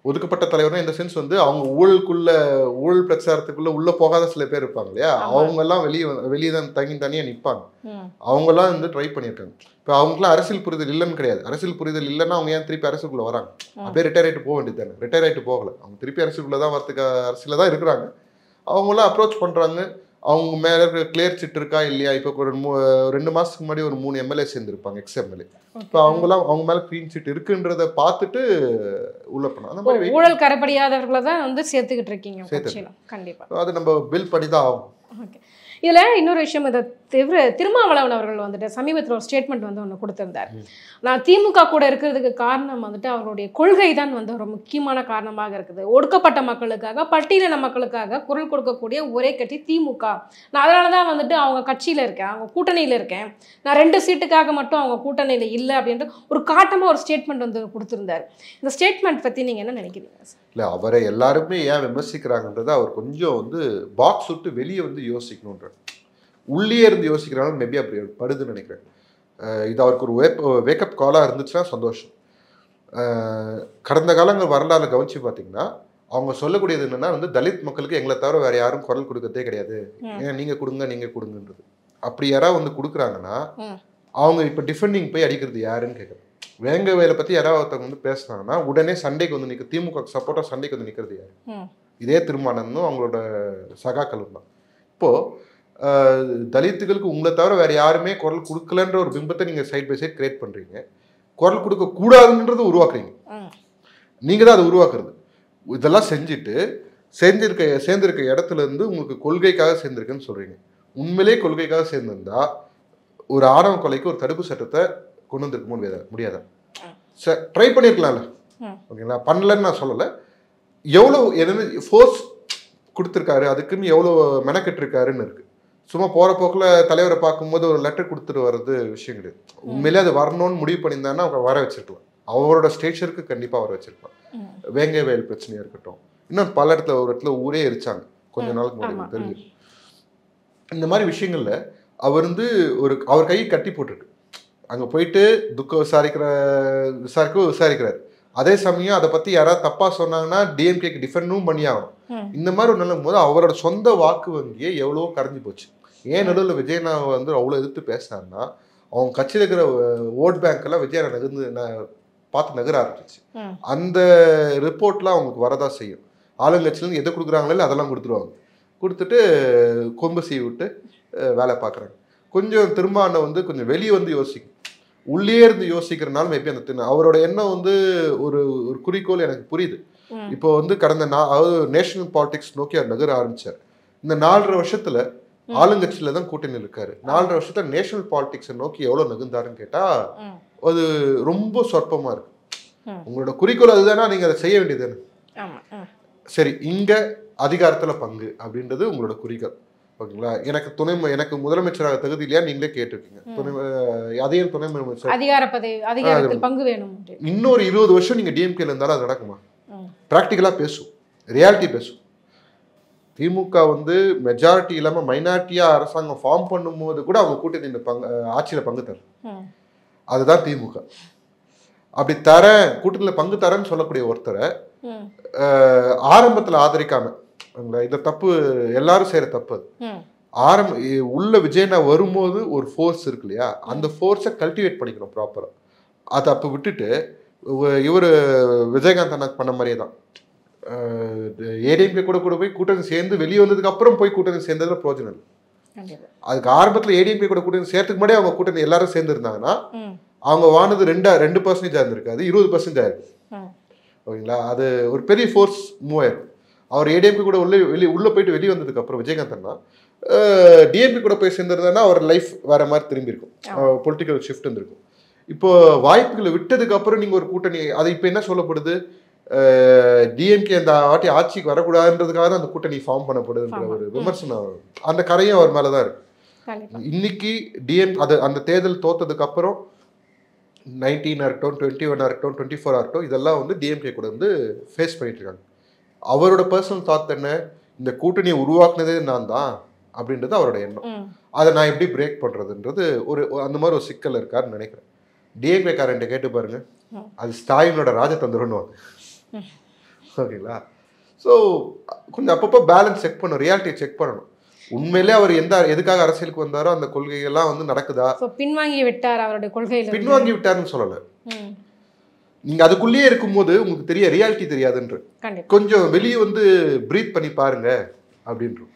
ஒதுக்கப்பட்ட தலைவர்னா இந்த சென்ஸ் வந்து அவங்க ஊழல் பிரச்சாரத்துக்குள்ள உள்ள போகாத சில பேர் இருப்பாங்க இல்லையா, அவங்க எல்லாம் வெளியே தான் தனியா நிற்பாங்க. அவங்க எல்லாம் வந்து ட்ரை பண்ணியிருக்காங்க. இப்போ அவங்களுக்குலாம் அரசியல் புரிதல் இல்லைன்னு கிடையாது. அரசியல் புரிதல் இல்லைன்னா அவங்க ஏன் திருப்பி அரசியலுக்குள்ள வராங்க? அப்படியே ரிட்டையர் ஆகிட்டு போக வேண்டியது தானே. ரிட்டையர் ஆகிட்டு போகல, அவங்க திருப்பி அரசியலுக்குள்ள தான் வரத்துக்கு அரசியல தான் இருக்கிறாங்க. அவங்களாம் அப்ரோச் பண்றாங்க. அவங்க மேல இருக்க கிளியர் சிட் இருக்கா இல்லையா. இப்போ ஒரு 2 மாசத்துக்கு முன்னாடி ஒரு 3 எம்எல்ஏ சேர்ந்துருப்பாங்க, எக்ஸ்எம்எல்ஏ. இப்போ அவங்க மேல க்ளீன் சிட் இருக்குன்றத பார்த்துட்டு உள்ள போனா அந்த மாதிரி ஊழல் கரைப்படியாதவர்களை தான் வந்து சேர்த்துக்கிட்டு இருக்கீங்க. கண்டிப்பா அது நம்ம பில் பண்ணி தான் ஆகும். ஓகே. இதில் இன்னொரு விஷயம், இதை திருமாவளவன் அவர்கள் வந்துட்டு சமீபத்தில் ஒரு ஸ்டேட்மெண்ட் வந்து ஒன்று கொடுத்திருந்தார். நான் திமுக கூட இருக்கிறதுக்கு காரணம் வந்துட்டு அவருடைய கொள்கை தான் வந்து ஒரு முக்கியமான காரணமாக இருக்குது. ஒடுக்கப்பட்ட மக்களுக்காக, பட்டியலின மக்களுக்காக குரல் கொடுக்கக்கூடிய ஒரே கட்சி திமுக. நான் அதனால தான் வந்துட்டு அவங்க கட்சியில் இருக்கேன், அவங்க கூட்டணியில் இருக்கேன், நான் 2 சீட்டுக்காக மட்டும் அவங்க கூட்டணியில் இல்லை அப்படின்ட்டு ஒரு காட்டமாக ஒரு ஸ்டேட்மெண்ட் வந்து கொடுத்துருந்தார். இந்த ஸ்டேட்மெண்ட் பற்றி நீங்கள் என்ன நினைக்கிறீங்க சார்? இல்லை, அவரை எல்லாருமே ஏன் விமர்சிக்கிறாங்கன்றதை அவர் கொஞ்சம் வந்து பாக்ஸ் விட்டு வெளியே வந்து யோசிக்கணுன்ற, உள்ளே இருந்து யோசிக்கிறாங்க மேபி அப்படி படுதுன்னு நினைக்கிறேன். இது அவருக்கு ஒரு வேக்கப் காலாக இருந்துச்சுன்னா சந்தோஷம். கடந்த காலங்கள் வரலாறு கவனிச்சு பார்த்தீங்கன்னா அவங்க சொல்லக்கூடியது என்னன்னா வந்து தலித் மக்களுக்கு எங்களை தவிர வேற யாரும் குரல் கொடுக்கறதே கிடையாது, ஏன் நீங்கள் கொடுங்கன்றது. அப்படி யாராவது வந்து கொடுக்குறாங்கன்னா அவங்க இப்போ டிஃபெண்டிங் போய் அடிக்கிறது யாருன்னு கேட்குறது. வேங்க வேலை பற்றி யாராவது ஒருத்தவங்க வந்து பேசுனாங்கன்னா உடனே சண்டைக்கு வந்து நிற்க, திமுக சப்போர்ட்டாக சண்டைக்கு வந்து நிற்கிறது யாரு? இதே திருமானந்தும் அவங்களோட சகாக்களும் தான். இப்போது தலித்துகளுக்கு உங்களை தவிர வேற யாருமே குரல் கொடுக்கலன்ற ஒரு பிம்பத்தை நீங்கள் சைட் பை சைட் கிரியேட் பண்ணுறீங்க. குரல் கொடுக்க கூடாதுன்றது உருவாக்குறீங்க, நீங்கள் தான் அதை உருவாக்குறது. இதெல்லாம் செஞ்சுட்டு சேர்ந்திருக்க இடத்துல இருந்து உங்களுக்கு கொள்கைக்காக சேர்ந்திருக்குன்னு சொல்றீங்க. உண்மையிலே கொள்கைக்காக சேர்ந்திருந்தா ஒரு ஆணவ கொலைக்கு ஒரு தடுப்பு சட்டத்தை கொண்டு வந்திருக்க முடியாதா? ட்ரை பண்ணியிருக்கலாம்ல, ஓகேங்களா? பண்ணலன்னு நான் சொல்லலை. எவ்வளோ என்ன ஃபோர்ஸ் கொடுத்துருக்காரு, அதுக்குன்னு எவ்வளோ மெனக்கெட்டு இருக்காருன்னு இருக்கு. சும்மா போகிற போக்கில் தலைவரை பார்க்கும்போது ஒரு லெட்டர் கொடுத்துட்டு வர்றது விஷயம் கிடையாது. உண்மையிலே அது வரணும்னு முடிவு பண்ணியிருந்தாங்கன்னா அவங்க வர வச்சிருக்கலாம், அவரோட ஸ்டேச்சருக்கு கண்டிப்பாக வர வச்சிருக்கலாம். வேங்கை வயல் பிரச்சனையாக இருக்கட்டும், இன்னும் பல இடத்துல ஒரு இடத்துல ஊரே எரிச்சாங்க கொஞ்ச நாளுக்கு முன்னாடி தெரிஞ்சு. இந்த மாதிரி விஷயங்கள்ல அவர் வந்து அவர் கையை கட்டி போட்டிருக்கு. அங்கே போயிட்டு துக்கம் விசாரிக்கிறார். அதே சமயம் அதை பற்றி யாராவது தப்பாக சொன்னாங்கன்னா டிஎம்கேக்கு டிஃபெண்டும் பண்ணி ஆகணும். இந்த மாதிரி ஒரு நிலைக்கும் போது அவரோட சொந்த வாக்கு வங்கியே எவ்வளவோ கரைஞ்சி போச்சு. ஏன் நடுவில் விஜயனா வந்து அவ்வளோ எதிர்த்து பேசினாருன்னா அவங்க கட்சியில் இருக்கிற ஓட் பேங்க் எல்லாம் விஜயனா பார்த்து நகர ஆரம்பிச்சிச்சு. அந்த ரிப்போர்ட்லாம் அவங்களுக்கு வரதான் செய்யும். ஆளுங்கட்சியிலேருந்து எதை கொடுக்குறாங்களோ அதெல்லாம் கொடுத்துட்டு கொம்பு சீவி விட்டு வேலை பார்க்குறாங்க. கொஞ்சம் திரும்ப வந்து கொஞ்சம் வெளியே வந்து யோசிக்கும், உள்ளே இருந்து யோசிக்கிறனால மேபி அந்த அவரோட எண்ணம் வந்து ஒரு குறிக்கோள் எனக்கு புரியுது. இப்போ வந்து கடந்த அதாவது நேஷனல் பாலிடிக்ஸ் நோக்கி அவர் நகர ஆரம்பிச்சார். இந்த 4.5 வருஷத்துல ஆளுங்கட்சியில தான் கூட்டணி இருக்காரு. 4.5 வருஷத்துல நேஷனல் பாலிடிக்ஸை நோக்கி எவ்வளவு நகர்ந்தாருன்னு கேட்டா அது ரொம்ப சொற்பமா இருக்கு. உங்களோட குறிக்கோள் அதுதானா, நீங்க அதை செய்ய வேண்டியது தானே. சரி, இங்க அதிகாரத்துல பங்கு அப்படின்றது உங்களோட குறிக்கோள், ஓகேங்களா? எனக்கு முதலமைச்சராக தகுதி இல்லையா நீங்களே கேட்டிருக்கீங்க. அதையும் துணை முதலமைச்சர் அதிகாரத்தில் பங்கு வேணும். இன்னொரு 20 வருஷம் நீங்க டிஎம்கேல இருந்தாலும் அது நடக்குமா? பிராக்டிக்கலா பேசும், ரியாலிட்டி பேசும். திமுக வந்து மெஜாரிட்டி இல்லாம மைனாரிட்டியா அரசாங்கம் ஃபார்ம் பண்ணும்போது கூட அவங்க கூட்டணி ஆட்சியில பங்கு தரும். அதுதான் திமுக. அப்படி கூட்டணியில பங்கு தரேன்னு சொல்லக்கூடிய ஒருத்தரை ஆரம்பத்துல ஆதரிக்காம, இந்த தப்பு எல்லாரும் செய்யற தப்பு. உள்ள விஜயனா வரும்போது ஒரு ஃபோர்ஸ் இருக்கு இல்லையா, அந்த ஃபோர்ஸை கல்டிவேட் பண்ணிக்கணும் ப்ராப்பரா. அதை அப்போ விட்டுட்டு இவர் விஜயகாந்த் அண்ணா பண்ண மாதிரியே தான் ஏடிஎம்கே கூட போய் கூட்டணி சேர்ந்து வெளியே வந்ததுக்கு அப்புறம் போய் கூட்டணி சேர்ந்ததுல பிரயோஜனம் இல்லை. அதுக்கு ஆரம்பத்தில் ஏடிஎம்கே கூட கூட்டணி சேர்த்துக்கு முன்னாடி அவங்க கூட்டணி எல்லாரும் சேர்ந்து இருந்தாங்கன்னா அவங்க வானது 2% இருந்திருக்காது, 20% ஆயிருக்கு, ஓகேங்களா? அது ஒரு பெரிய ஃபோர்ஸ் மூவ் ஆயிருக்கும். அவர் ஏடிஎம்கே கூட உள்ள போயிட்டு வெளியே வந்ததுக்கு அப்புறம் விஜயகாந்த் அண்ணா டிஎம்கே கூட போய் சேர்ந்துருந்தாங்கன்னா அவர் லைஃப் வேற மாதிரி திரும்பி இருக்கும், பொலிட்டிக்கல் ஷிஃப்ட் இருந்திருக்கும். இப்போ வாய்ப்புகளை விட்டதுக்கு அப்புறம் நீங்க ஒரு கூட்டணி, அது இப்ப என்ன சொல்லப்படுது, டிஎம்கே அந்த ஆட்சி ஆட்சிக்கு வரக்கூடாதுன்றதுக்காக தான் அந்த கூட்டணி ஃபார்ம் பண்ணப்படுதுன்ற ஒரு விமர்சனம், அந்த கரையும் அவர் மேலதான் இருக்கு. இன்னைக்கு அந்த தேர்தல் தோத்ததுக்கு அப்புறம் 19 இருக்கட்டும், 21 இருக்கட்டும், 24 இருக்கட்டும், இதெல்லாம் வந்து டிஎம்கே கூட வந்து ஃபேஸ் பண்ணிட்டு இருக்காங்க. அவரோட பர்சனல் தாட் என்ன, இந்த கூட்டணியை உருவாக்குனதே நான் தான் அப்படின்றது அவரோட எண்ணம். அதை நான் எப்படி பிரேக் பண்றதுன்றது அந்த மாதிரி ஒரு சிக்கல் இருக்காருன்னு நினைக்கிறேன். டிஎம்கே காரன் கேட்டு பாருங்க, அது ஸ்டாலினோட ராஜதந்திரம்னுவாங்க, ஓகேங்களா? ஸோ கொஞ்சம் அப்பப்போ பேலன்ஸ் செக் பண்ணணும், ரியாலிட்டியை செக் பண்ணணும். உண்மையிலே அவர் எதுக்காக அரசியலுக்கு வந்தாரோ அந்த கொள்கைகள்லாம் வந்து நடக்குதா? பின்வாங்கி விட்டார், அவருடைய கொள்கையில பின்வாங்கி விட்டாருன்னு சொல்லலை. நீங்க அதுக்குள்ளேயே இருக்கும்போது உங்களுக்கு ரியாலிட்டி தெரியாதுன்ற, கொஞ்சம் வெளியே வந்து பிரீத் பண்ணி பாருங்க அப்படின்றோம்.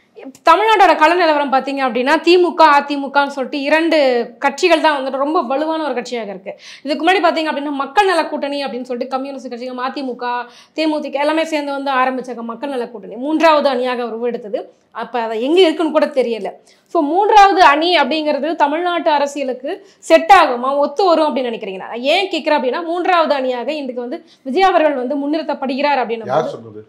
தமிழ்நாட்டோட கள நிலவரம் பார்த்தீங்க அப்படின்னா திமுக அதிமுகன்னு சொல்லிட்டு 2 கட்சிகள் தான் வந்துட்டு ரொம்ப வலுவான ஒரு கட்சியாக இருக்கு. இதுக்கு முன்னாடி பார்த்தீங்க அப்படின்னா மக்கள் நல கூட்டணி அப்படின்னு சொல்லிட்டு கம்யூனிஸ்ட் கட்சிகள் அதிமுக தேமுதிக எல்லாமே சேர்ந்து வந்து ஆரம்பிச்சாங்க மக்கள் நல கூட்டணி. 3வது அணியாக உருவெடுத்தது. அப்போ அதை எங்கே இருக்குன்னு கூட தெரியல. ஸோ 3வது அணி அப்படிங்கிறது தமிழ்நாட்டு அரசியலுக்கு செட் ஆகுமா, ஒத்து வரும் அப்படின்னு நினைக்கிறீங்க? நான் ஏன் கேட்குறேன் அப்படின்னா 3வது அணியாக இன்றைக்கு வந்து விஜய் அவர்கள் வந்து முன்னிறுத்தப்படுகிறார் அப்படின்னு. யார் சொன்னது?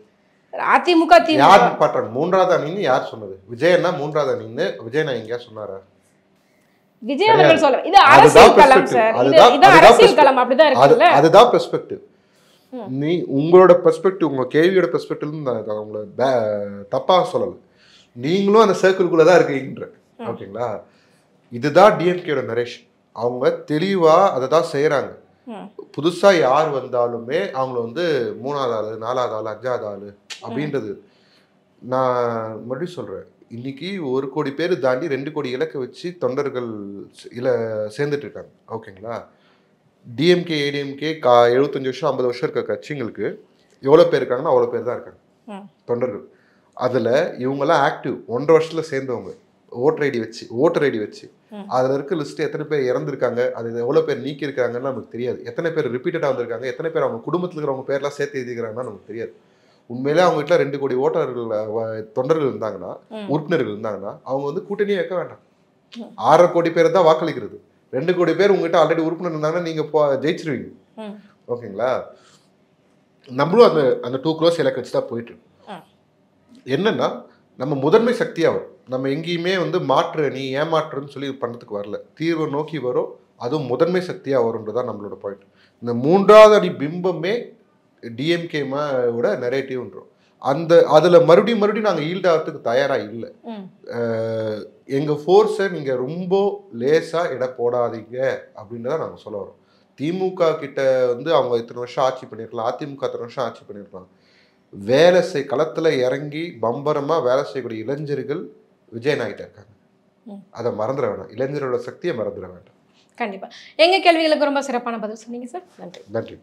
அதிமுக யார் பாட்டுறாங்க 3வது அணின்னு யார் சொன்னது? விஜயன்னா 3வது அணின்னு விஜய் நான் எங்கேயா சொன்னாரா? விஜய் அவர்கள் சொல்ல இது அரசியல் களம் சார். இது அரசியல் களம் அப்படிதான் இருக்குல்ல. அதுதான் பெர்ஸ்பெக்டிவ். நீ உங்களோட பெர்ஸ்பெக்டிவ், உங்க கேள்வியோட பெர்ஸ்பெக்டிவ் உங்களை தப்பா சொல்லல. நீங்களும் அந்த சர்க்கிள்குள்ள தான் இருக்கீங்கன்ற. ஓகேங்களா? இதுதான் டிஎம்கேயோட நரேஷன். அவங்க தெளிவா அதை தான் செய்யறாங்க. புதுசா யார் வந்தாலுமே அவங்கள வந்து 3வது ஆளு 4வது ஆளு 5வது ஆளு அப்படின்றது. நான் மறுபடியும் சொல்றேன், இன்னைக்கு 1 கோடி பேர் தாண்டி 2 கோடி இலக்கை வச்சு தொண்டர்கள் சேர்ந்துட்டு இருக்காங்க. ஓகேங்களா? டிஎம்கே ஏடிஎம்கே 75 வருஷம் 50 வருஷம் இருக்க கட்சிங்களுக்கு எவ்வளோ பேர் இருக்காங்கன்னா அவ்வளோ பேர் தான் இருக்காங்க தொண்டர்கள். அதில் இவங்கெல்லாம் ஆக்டிவ் 1.5 வருஷத்துல சேர்ந்தவங்க. ஓட்டர் ஐடி வச்சு அதில் இருக்க லிஸ்ட் எத்தனை பேர் இறந்துருக்காங்க, அது எவ்வளோ பேர் நீக்கி இருக்காங்கன்னு நமக்கு தெரியாது. எத்தனை பேர் ரிப்பீட்டடாக வந்திருக்காங்க, எத்தனை பேர் அவங்க குடும்பத்தில் இருக்கிறவங்க பேர்லாம் சேர்த்து எழுதிக்கிறாங்கன்னா நமக்கு தெரியாது. உண்மையிலே அவங்க வீட்டில் 2 கோடி ஓட்டர்கள் தொண்டர்கள் இருந்தாங்கன்னா, உறுப்பினர்கள் இருந்தாங்கன்னா அவங்க வந்து கூட்டணியே வைக்க வேண்டாம். 6.5 கோடி பேர் தான் வாக்களிக்கிறது. 2 கோடி பேர் உங்ககிட்ட ஆல்ரெடி உறுப்பினர் இருந்தாங்கன்னா நீங்கள் ஜெயிச்சிருவீங்க. ஓகேங்களா? நம்மளும் அந்த 2 crores இலக்கு வச்சு தான் போயிட்டு என்னன்னா நம்ம முதன்மை சக்தியாகும். நம்ம எங்கேயுமே வந்து மாற்று அணி ஏமாற்றுன்னு சொல்லி பண்ணுறதுக்கு வரல. தீர்வை நோக்கி வரும், அதுவும் முதன்மை சக்தியாக வரும்ன்றதான் நம்மளோட பாயிண்ட். இந்த 3வது அணி பிம்பமே டிஎம்கேவோட நரேட்டிவ்ன்றோம். அதில் மறுபடியும் நாங்கள் ஈல்ட் ஆகிறதுக்கு தயாராக இல்லை. எங்கள் ஃபோர்ஸை நீங்கள் ரொம்ப லேசாக இட போடாதீங்க அப்படின்னு தான் நாங்கள் சொல்ல வரோம். திமுக கிட்ட வந்து அவங்க இத்தனை வருஷம் ஆட்சி பண்ணியிருக்கலாம், அதிமுக இத்தனை வருஷம் ஆட்சி பண்ணியிருக்கலாம். களத்தில் இறங்கி பம்பரமாக வேலை செய்யக்கூடிய இளைஞர்கள் விஜயநாயிட்ட இருக்காங்க. அதை மறந்துட வேண்டாம். இளைஞரோட சக்தியை மறந்துட வேண்டாம். கண்டிப்பாக எங்கள் கேள்விகளுக்கு ரொம்ப சிறப்பான பதில் சொன்னீங்க சார். நன்றி.